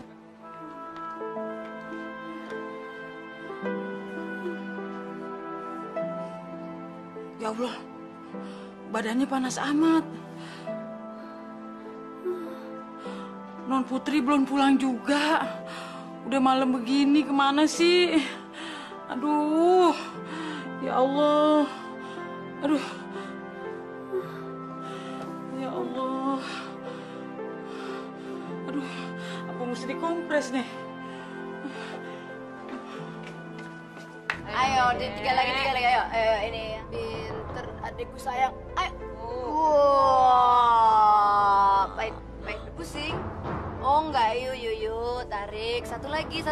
Speaker 2: Ya Allah, badannya panas amat. Non Putri belum pulang juga. Udah malam begini, kemana sih? Aduh, ya Allah. Aduh, ya Allah. Aduh, apa mesti dikompres nih?
Speaker 11: Ayo, tiga lagi, ayo. Ini pinter adikku sayang. Ayo. Wow, pahit pusing. Oh enggak, yuk, tarik. Satu lagi.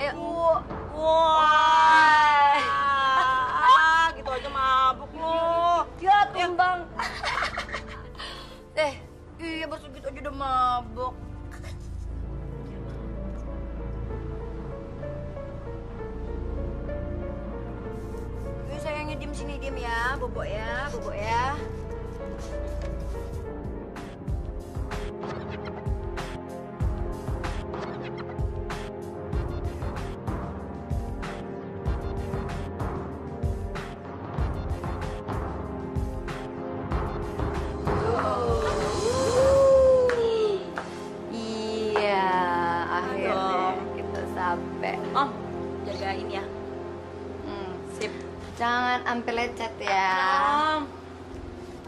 Speaker 11: Ayo.
Speaker 4: Wah, gitu aja mabuk lu.
Speaker 11: Ya, tumbang. Iya, baru gitu aja udah mabuk. Sayangnya diem sini, diem ya, bobok ya. Iya, akhirnya kita sampai.
Speaker 4: Om, jagain ya. Sip.
Speaker 11: Jangan sampai lecet ya.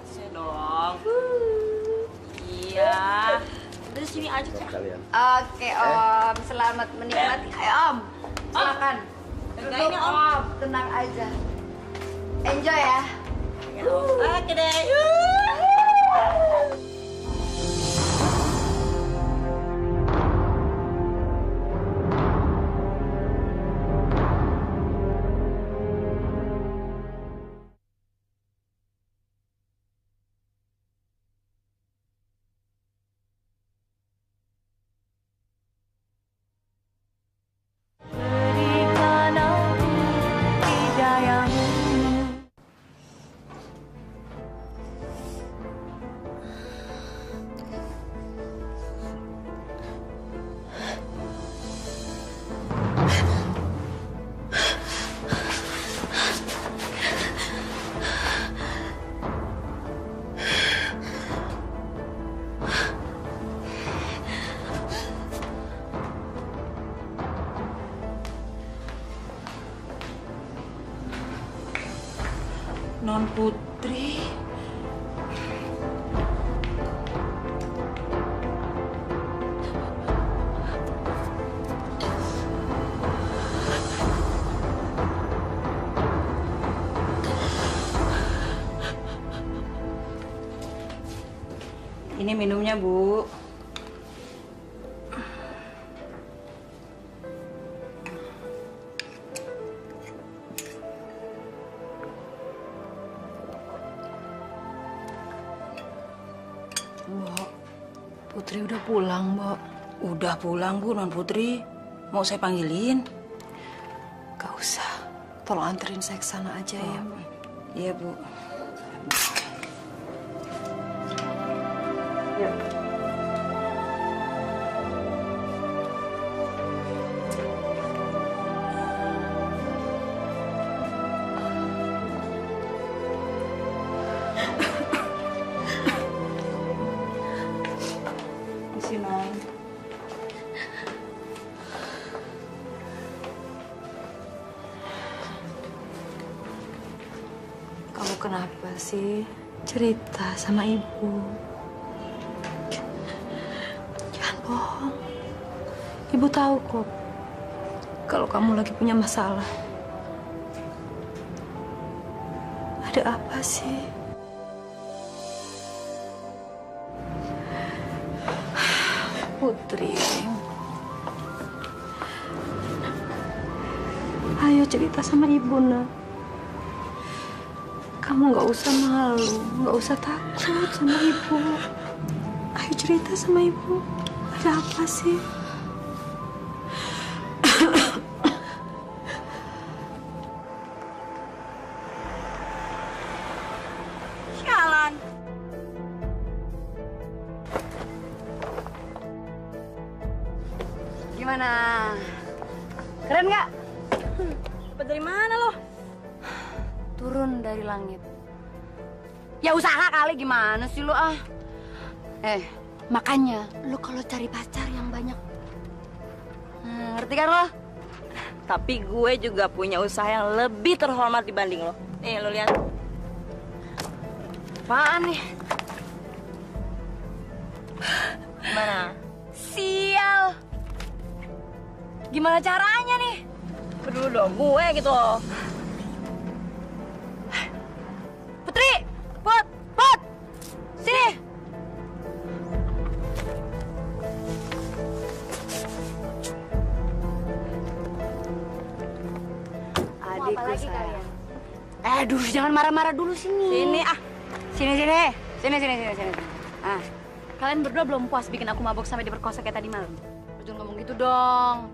Speaker 4: Kasih dong. Iya. Udah sini aja ya.
Speaker 11: Oke, Om. Selamat menikmati. Ayo, Om. Silakan.
Speaker 4: Jagain ya, Om.
Speaker 11: Tenang aja. Enjoy ya.
Speaker 4: Oke deh.
Speaker 2: Non Putri. Ini minumnya, Bu. Mbok, Putri udah pulang, Mbok. Udah pulang, Bu, Non Putri. Mau saya panggilin?
Speaker 1: Gak usah. Tolong anterin saya ke sana aja ya, Bu.
Speaker 2: Iya, Bu.
Speaker 1: Yuk.
Speaker 2: Isi, Non.
Speaker 1: Kamu kenapa sih? Cerita sama ibu. Jangan bohong. Ibu tahu kok kalau kamu lagi punya masalah. Ada apa sih? Putri. Ayo cerita sama ibu, nak. Kamu nggak usah malu, nggak usah takut sama ibu. Ayo cerita sama ibu. Ada apa sih?
Speaker 3: Sialan. Gimana? Keren nggak?
Speaker 4: Dapat dari mana lo?
Speaker 3: Turun dari langit. Ya usaha kali, gimana sih lu ah? Makanya lu kalau cari pacar yang banyak. Ngerti kan lo?
Speaker 4: Tapi gue juga punya usaha yang lebih terhormat dibanding lo. Nih, lo lihat.
Speaker 3: Apaan nih?
Speaker 4: Gimana?
Speaker 3: Sial. Gimana caranya nih?
Speaker 4: Dulu dong, gue gitu loh.
Speaker 3: Putri! Put! Sini! Adikku sayang. Aduh, jangan marah-marah dulu sini.
Speaker 4: Sini ah.
Speaker 3: Sini. Ah, kalian berdua belum puas bikin aku mabuk sampai diperkosa kayak tadi malam? Jangan ngomong gitu dong.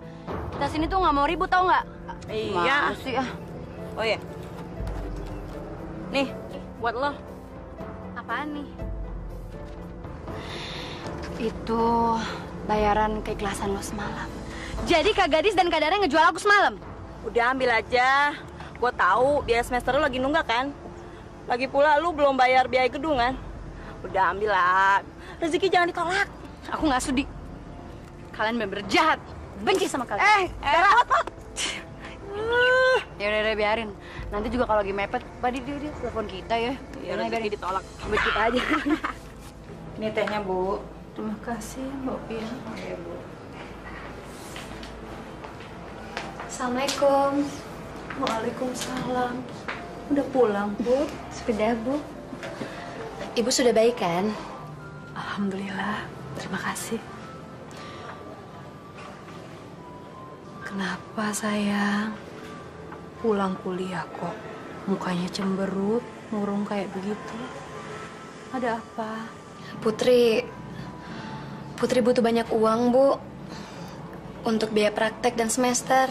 Speaker 3: Kita sini tuh nggak mau ribut, tau nggak?
Speaker 4: Iya.
Speaker 3: Mana sih ah.
Speaker 4: Oh iya. Nih, buat lo.
Speaker 3: Apaan nih? Itu bayaran keikhlasan lo semalam. Jadi Kak Gadis dan Kak Dara ngejual aku semalam?
Speaker 4: Udah ambil aja. Gue tahu biaya semester lo lagi nunggak kan? Lagi pula lu belum bayar biaya gedung kan? Udah ambil lah. Rezeki jangan ditolak.
Speaker 3: Aku nggak sudi. Kalian bener-bener jahat. Benci sama kalian.
Speaker 4: Pot.
Speaker 3: Ya udah biarin. Nanti juga kalau lagi mepet, dia telepon kita ya.
Speaker 4: Ya rezeki ditolak.
Speaker 3: Ambil kita aja.
Speaker 2: Ini tehnya, Bu.
Speaker 1: Terima kasih, Mbak Pia.
Speaker 2: Iya, Bu.
Speaker 1: Assalamualaikum. Waalaikumsalam. Udah pulang, Bu?
Speaker 3: Sudah, Bu. Ibu sudah baik kan?
Speaker 1: Alhamdulillah. Terima kasih. Kenapa, sayang? Pulang kuliah kok mukanya cemberut, murung kayak begitu. Ada apa?
Speaker 3: Putri butuh banyak uang, Bu. Untuk biaya praktek dan semester.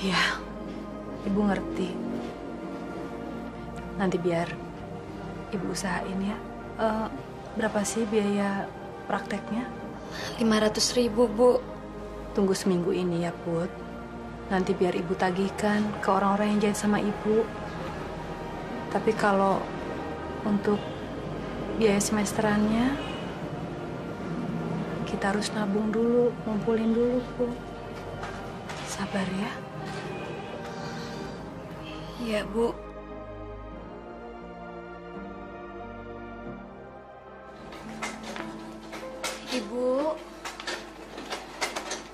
Speaker 1: Iya, Ibu ngerti. Nanti biar Ibu usahain ya. Berapa sih biaya prakteknya?
Speaker 3: 500.000, Bu.
Speaker 1: Tunggu seminggu ini ya, Put. Nanti biar Ibu tagihkan ke orang-orang yang jahit sama Ibu. Tapi kalau untuk biaya semesterannya, kita harus nabung dulu, ngumpulin dulu, Bu. Sabar ya.
Speaker 3: Iya, Bu.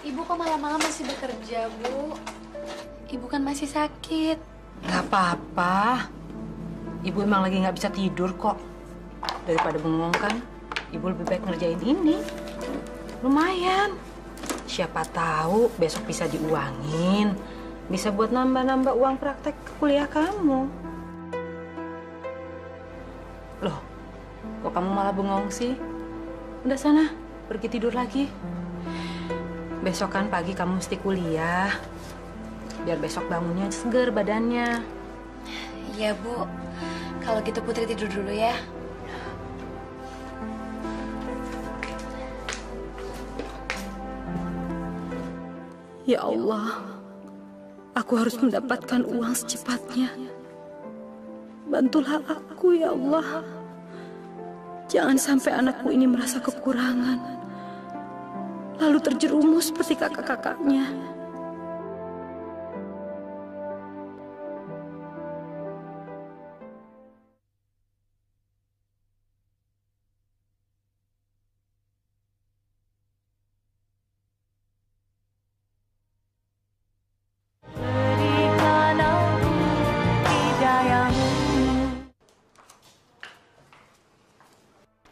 Speaker 3: Ibu kok malam-malam masih bekerja, Bu? Ibu kan masih sakit.
Speaker 2: Gak apa-apa. Ibu emang lagi nggak bisa tidur kok. Daripada bengong kan, Ibu lebih baik ngerjain ini. Lumayan. Siapa tahu besok bisa diuangin. Bisa buat nambah-nambah uang praktek ke kuliah kamu. Loh, Kok kamu malah bengong sih? Udah sana, pergi tidur lagi. Besok kan pagi kamu mesti kuliah. Biar besok bangunnya seger badannya.
Speaker 3: Iya, Bu. Kalau gitu Putri tidur dulu ya.
Speaker 2: Ya Allah, aku harus mendapatkan uang secepatnya. Bantulah aku ya Allah. Jangan sampai anakku ini merasa kekurangan, lalu terjerumus seperti kakak-kakaknya.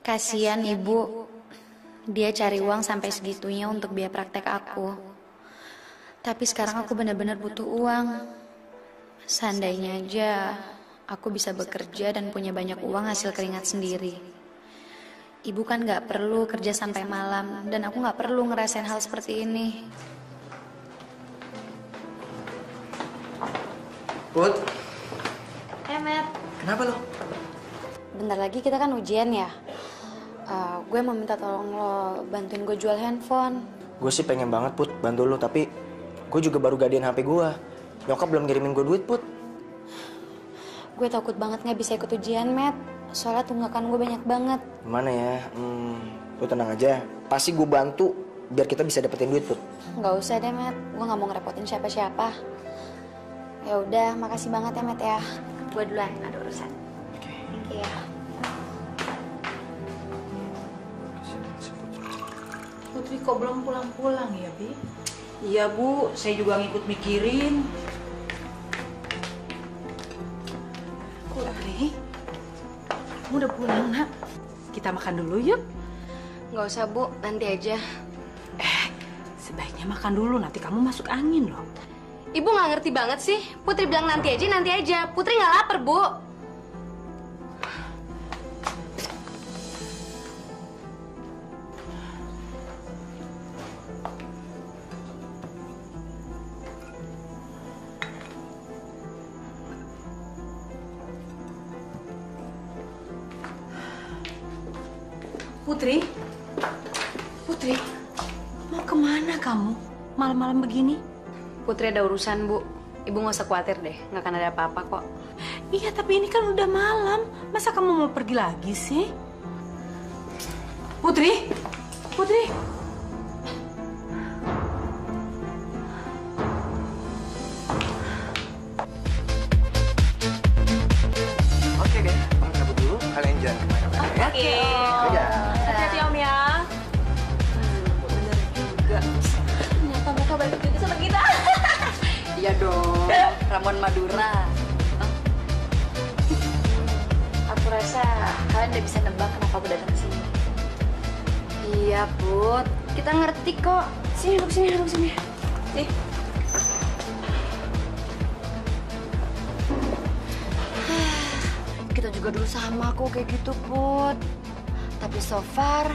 Speaker 3: Kasihan ibu, dia cari uang sampai segitunya untuk biaya praktek aku. Tapi sekarang aku benar-benar butuh uang. Seandainya aja aku bisa bekerja dan punya banyak uang hasil keringat sendiri. Ibu kan gak perlu kerja sampai malam, dan aku gak perlu ngerasain hal seperti ini.
Speaker 5: Put,
Speaker 3: Matt.
Speaker 5: kenapa lo?
Speaker 3: Bentar lagi kita kan ujian ya. Gue mau minta tolong lo bantuin gue jual handphone.
Speaker 5: Gue sih pengen banget, Put, bantu lo. Tapi gue juga baru gadein HP gue. Nyokap belum ngirimin gue duit, Put.
Speaker 3: Gue takut banget gak bisa ikut ujian, Matt. Soalnya tunggakan gue banyak banget.
Speaker 5: Gimana ya? Lo tenang aja. Pasti gue bantu biar kita bisa dapetin duit, Put.
Speaker 3: Gak usah deh, Matt. Gue gak mau ngerepotin siapa-siapa. Ya udah, makasih banget ya, Matt ya. Gue duluan, ada urusan. Oke. Thank you ya.
Speaker 2: Putri kok belum pulang-pulang ya, Bi? Iya, Bu. Saya juga ngikut mikirin. Putri, kamu udah pulang, Nak? Kita makan dulu yuk.
Speaker 3: Gak usah, Bu. Nanti aja.
Speaker 2: Sebaiknya makan dulu, nanti kamu masuk angin loh.
Speaker 3: Ibu gak ngerti banget sih. Putri bilang nanti aja, nanti aja. Putri gak lapar, Bu.
Speaker 2: Putri, Putri, mau kemana kamu malam-malam begini?
Speaker 3: Putri ada urusan, Bu. Ibu gak usah khawatir deh, gak akan ada apa-apa kok.
Speaker 2: Iya, tapi ini kan udah malam. Masa kamu mau pergi lagi sih? Putri, Putri.
Speaker 5: Oke deh, Om cabut dulu. Kalian jangan kemana-mana ya.
Speaker 7: Oke.
Speaker 5: Dadah.
Speaker 7: Hati-hati Om ya.
Speaker 3: Bener juga.
Speaker 7: Ternyata mereka balik juga sama kita.
Speaker 3: Iya dong, Ramon Madura. Aku rasa kalian udah bisa nebak kenapa aku datang ke sini. Iya, Put. Kita ngerti kok. Sini, duduk sini, duduk sini. Nih. Kita juga dulu sama kok kayak gitu, Put. Tapi so far,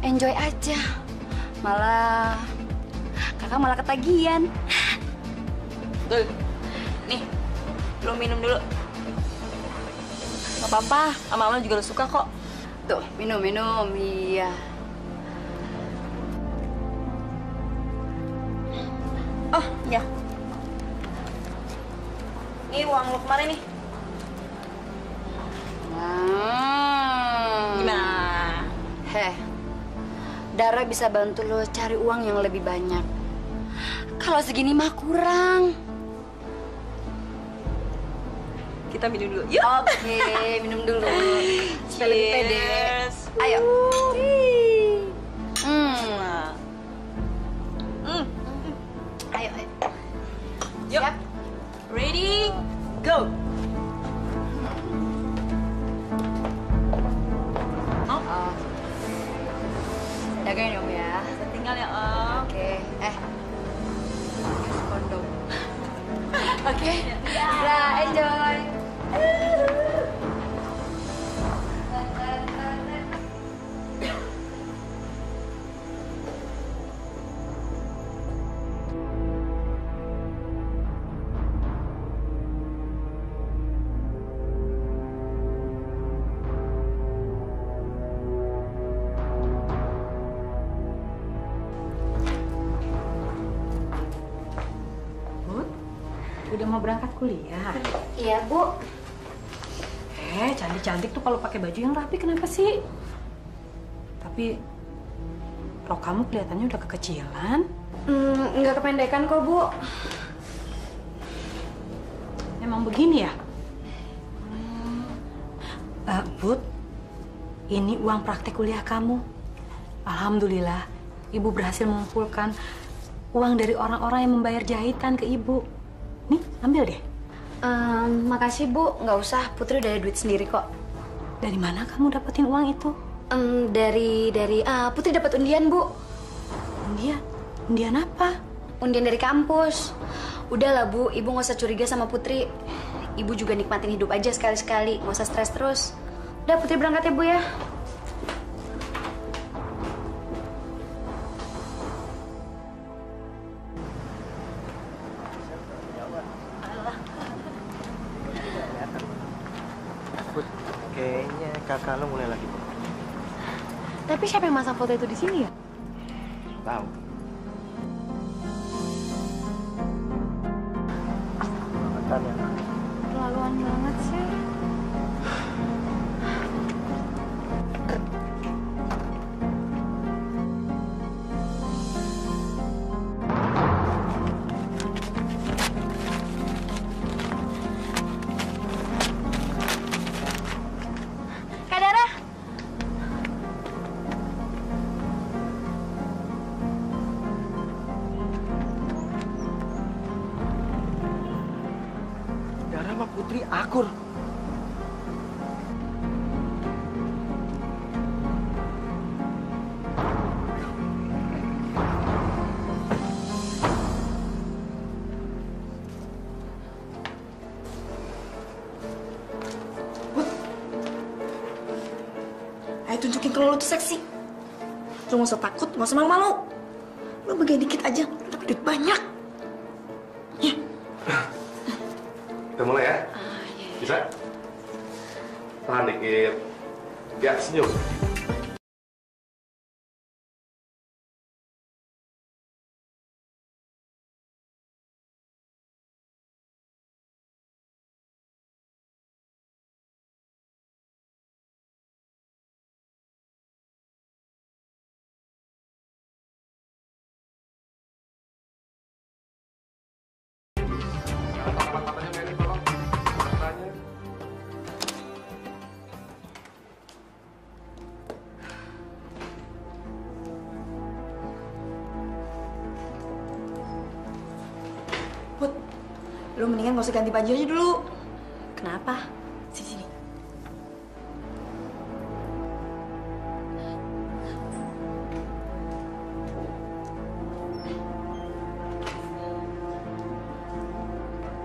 Speaker 3: enjoy aja. Kakak malah ketagihan.
Speaker 4: Tuh, nih, lo minum dulu. Gak apa-apa, sama-sama juga lo suka kok.
Speaker 3: Tuh, minum, iya.
Speaker 4: Oh, ya. Ini uang lo kemarin nih. Gimana?
Speaker 3: Dara bisa bantu lo cari uang yang lebih banyak. Kalau segini mah kurang.
Speaker 4: Kita minum dulu, yuk.
Speaker 3: Oke, minum dulu. Supaya lebih pede. Ayo. Ayo.
Speaker 4: Yuk.
Speaker 3: Siap.
Speaker 4: Ready, go.
Speaker 3: Jagain Om ya.
Speaker 4: Tinggal ya, Om.
Speaker 3: Oke. Kondom. Oke. Nah, enjoy.
Speaker 2: berangkat kuliah?
Speaker 3: Iya, Bu.
Speaker 2: Cantik-cantik tuh kalau pakai baju yang rapi kenapa sih? Tapi rok kamu kelihatannya udah kekecilan.
Speaker 3: Nggak kependekan kok, Bu.
Speaker 2: Emang begini ya? Put, ini uang praktek kuliah kamu. Alhamdulillah, Ibu berhasil mengumpulkan uang dari orang-orang yang membayar jahitan ke Ibu. Nih, ambil deh.
Speaker 3: Makasih, Bu. Nggak usah, Putri udah ada duit sendiri kok.
Speaker 2: Dari mana kamu dapetin uang itu?
Speaker 3: Dari Putri dapat undian, Bu.
Speaker 2: Undian? Undian apa?
Speaker 3: Undian dari kampus. Udahlah, Bu. Ibu nggak usah curiga sama Putri. Ibu juga nikmatin hidup aja sekali-sekali. Nggak usah stres terus. Udah, Putri berangkat ya, Bu ya.
Speaker 12: Kayaknya kakak lo mulai lagi.
Speaker 3: Tapi siapa yang masang foto itu di sini ya?
Speaker 12: Tahu.
Speaker 3: Keterlaluan banget sih. Kak Dara.
Speaker 12: Dara sama Putri akur.
Speaker 13: Ayo tunjukin kalau lo tuh seksi. Lo gak usah takut, gak usah malu-malu. Lo bagian dikit aja, tapi duit banyak. Ya.
Speaker 14: Kita mulai ya? Bisa? Tahan dikit. Ya, senyum.
Speaker 13: Put, lo mendingan gak usah ganti baju aja dulu.
Speaker 3: Kenapa?
Speaker 13: Sini.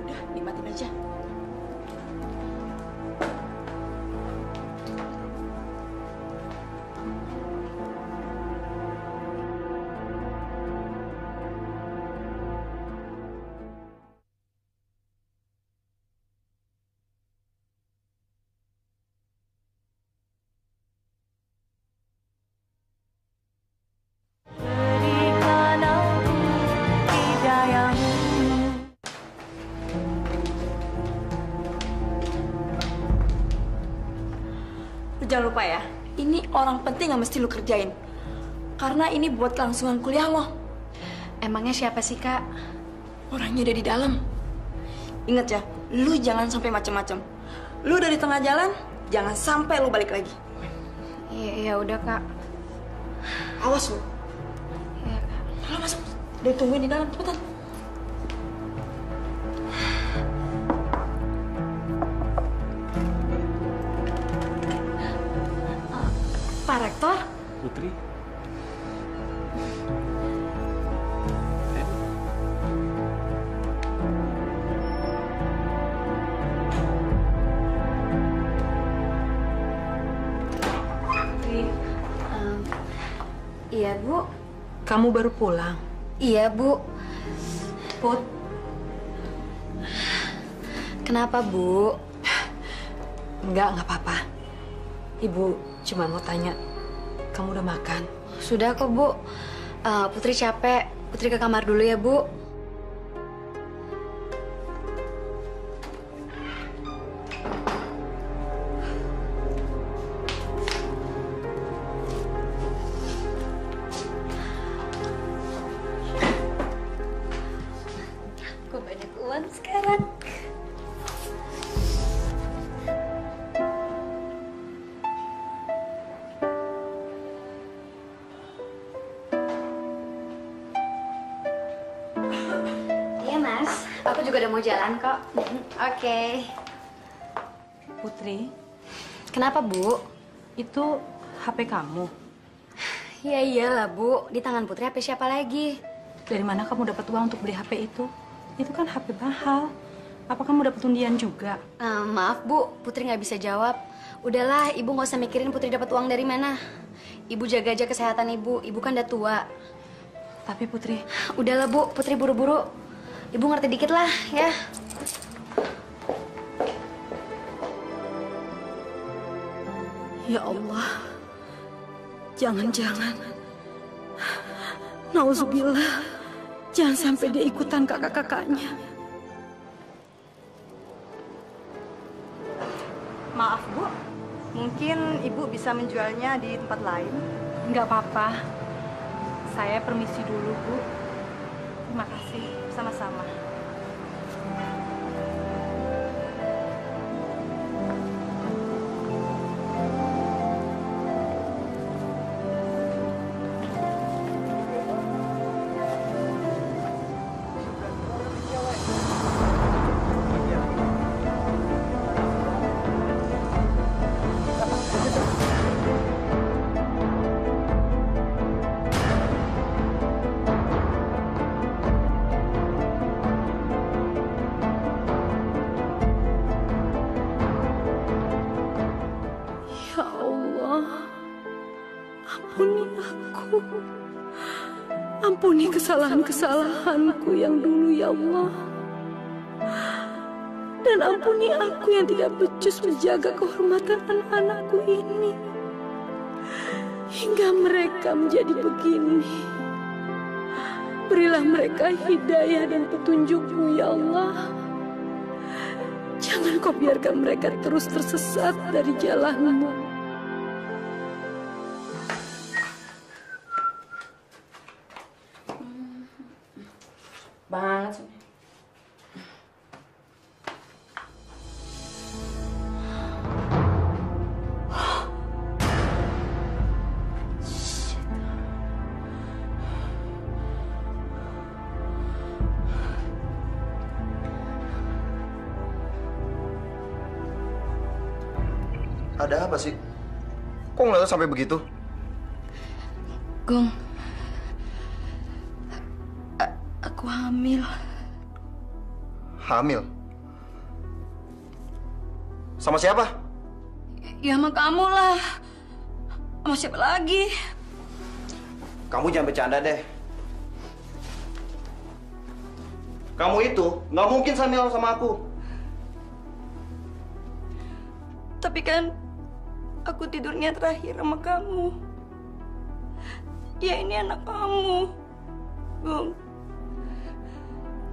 Speaker 13: Udah, nikmatin aja. Lu jangan lupa ya, ini orang penting yang mesti lu kerjain. Karena ini buat kelangsungan kuliah lo.
Speaker 3: Emangnya siapa sih, Kak?
Speaker 13: Orangnya ada di dalam. Ingat ya, lu jangan sampai macem-macem. Lu udah di tengah jalan, jangan sampai lu balik lagi.
Speaker 3: Iya, udah, Kak.
Speaker 13: Awas lu.
Speaker 3: Iya, Kak.
Speaker 13: Kalau masuk, udah tungguin di dalam, cepetan. Pak Rektor?
Speaker 14: Putri.
Speaker 3: Iya, Bu.
Speaker 2: Kamu baru pulang?
Speaker 3: Iya, Bu.
Speaker 2: Put.
Speaker 3: Kenapa, Bu?
Speaker 2: Enggak apa-apa. Ibu cuma mau tanya, kamu udah makan?
Speaker 3: Sudah kok, Bu. Putri capek. Putri ke kamar dulu ya, Bu.
Speaker 11: juga udah mau jalan kok. Oke.
Speaker 2: Putri,
Speaker 3: Kenapa, Bu?
Speaker 2: itu HP kamu.
Speaker 3: Ya iyalah, Bu. Di tangan Putri HP siapa lagi?
Speaker 2: Dari mana kamu dapat uang untuk beli HP itu? Itu kan HP mahal. Apa kamu dapat undian juga?
Speaker 3: Maaf, Bu. Putri nggak bisa jawab. Udahlah, Ibu nggak usah mikirin Putri dapat uang dari mana. Ibu jaga aja kesehatan Ibu. Ibu kan udah tua.
Speaker 2: Tapi Putri...
Speaker 3: Udahlah, Bu. Putri buru-buru. Ibu ngerti dikit lah, ya.
Speaker 13: Ya Allah, jangan-jangan, nauzubillah, jangan sampai dia ikutan kakak-kakaknya.
Speaker 15: Maaf Bu, mungkin Ibu bisa menjualnya di tempat lain?
Speaker 2: Nggak apa-apa. Saya permisi dulu, Bu.
Speaker 15: Terima kasih, sama-sama.
Speaker 13: Ya Allah, ampuni aku. Ampuni kesalahan-kesalahanku yang dulu, ya Allah. Dan ampuni aku yang tidak becus menjaga kehormatan anak-anakku ini. Hingga mereka menjadi begini. Berilah mereka hidayah dan petunjuk-Mu, ya Allah. Jangan Kau biarkan mereka terus tersesat dari jalan-Mu.
Speaker 3: Banget sih.
Speaker 12: Ada apa sih? Kok ngeliatnya sampai begitu?
Speaker 13: Gong, aku hamil.
Speaker 12: Hamil? Sama siapa?
Speaker 13: Ya sama kamu lah. Sama siapa lagi?
Speaker 12: Kamu jangan bercanda deh. Kamu itu nggak mungkin hamil sama aku.
Speaker 13: Tapi kan aku tidurnya terakhir sama kamu. Ya ini anak kamu. Gong,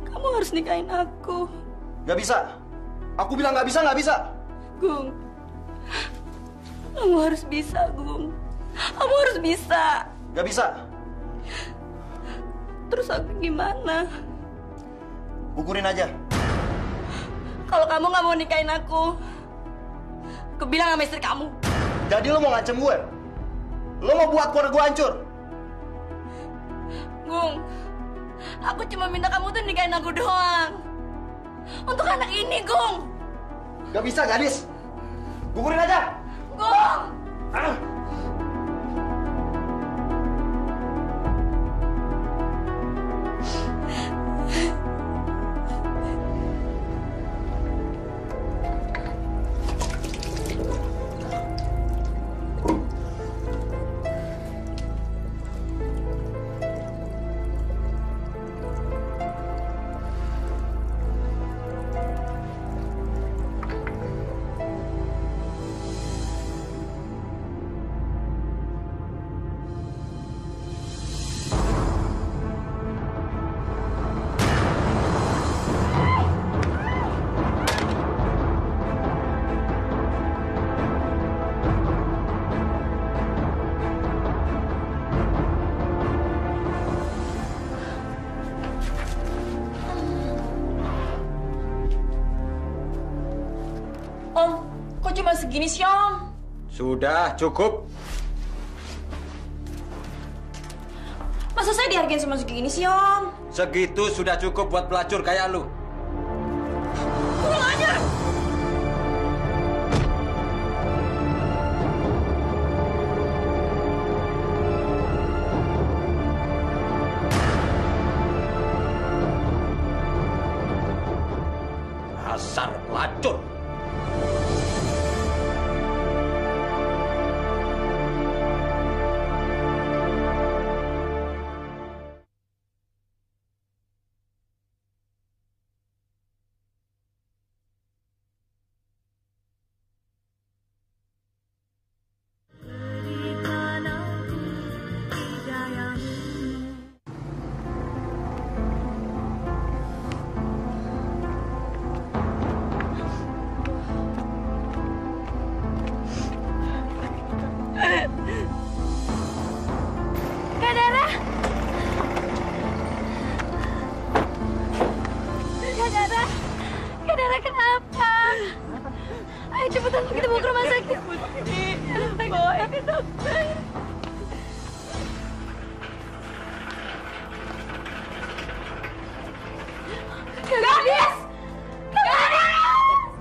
Speaker 13: kamu harus nikahin aku.
Speaker 12: Nggak bisa. Aku bilang nggak bisa, nggak bisa.
Speaker 13: Gong, kamu harus bisa, Gong. Kamu harus bisa.
Speaker 12: Nggak bisa.
Speaker 13: Terus aku gimana?
Speaker 12: Gugurin aja.
Speaker 13: Kalau kamu nggak mau nikahin aku bilang sama istri kamu.
Speaker 12: Jadi lo mau ngancem gue? Lo mau buat keluarga gue hancur?
Speaker 13: Gung, aku cuma minta kamu tuh nikahin aku doang. Untuk anak ini, Gung.
Speaker 12: Gak bisa, gadis. Gugurin aja.
Speaker 13: Gung!
Speaker 3: Cuma segini sih, Om.
Speaker 9: Sudah, cukup.
Speaker 3: Masa saya dihargain cuma segini sih, Om?
Speaker 9: Segitu sudah cukup buat pelacur kayak lu.
Speaker 7: Gadis!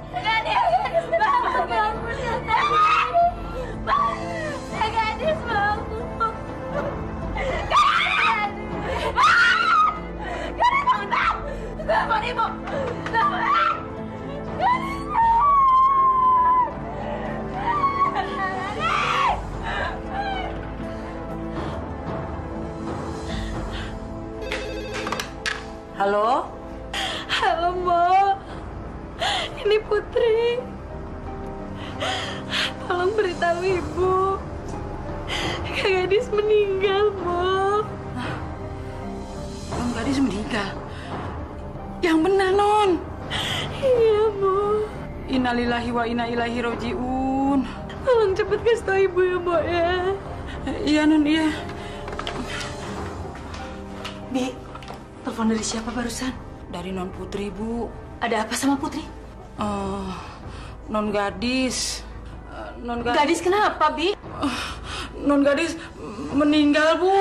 Speaker 7: Gadis, bangun! Gadis, bangun! Gadis, bangun! Bangun, Ibu! Bangun!
Speaker 2: Halo?
Speaker 7: Halo, Mbak. Ini Putri. Tolong beritahu Ibu. Kak Gadis meninggal, Mbak.
Speaker 2: Non Gadis meninggal? Yang benar, Non.
Speaker 7: Iya, Bu.
Speaker 2: Innalillahi wa inna ilaihi rojiun.
Speaker 7: Tolong cepet kasih tahu Ibu ya, Mbak ya.
Speaker 2: Iya, Non, iya. Bi, telepon dari siapa barusan? Dari Non Putri, Bu.
Speaker 1: Ada apa sama Putri?
Speaker 2: Non Gadis.
Speaker 1: Gadis kenapa, Bi?
Speaker 2: Non Gadis meninggal, Bu.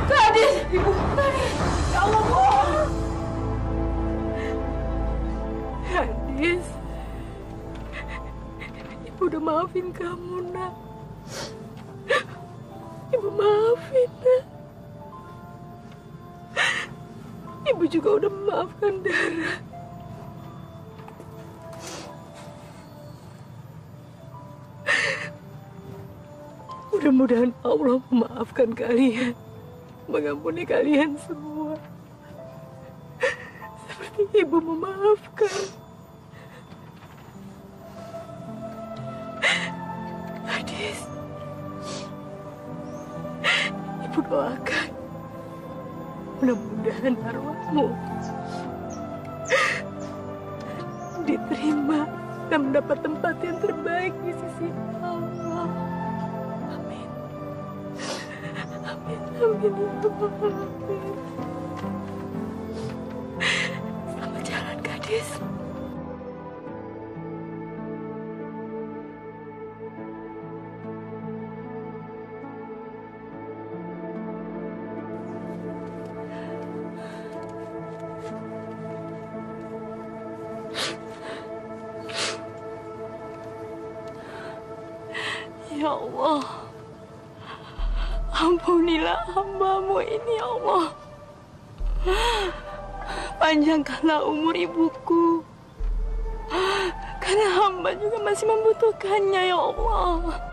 Speaker 7: Gadis! Ibu! Gadis! Ya Allah, Bu! Gadis. Ibu udah maafin kamu, Nak. Ibu maafin, Nak. Ibu juga udah memaafkan Dara. Mudah-mudahan Allah memaafkan kalian, mengampuni kalian semua. Seperti Ibu memaafkan. Gadis, Ibu doakan. Mudah-mudahan arwahmu diterima dan mendapat tempat yang terbaik di sisi Allah. Amin. Amin, amin ya Allah. Amin. Selamat jalan, Gadis. Ya Allah, ampunilah hamba-Mu ini, ya Allah. Panjangkanlah umur ibuku, karena hamba juga masih membutuhkannya, ya Allah.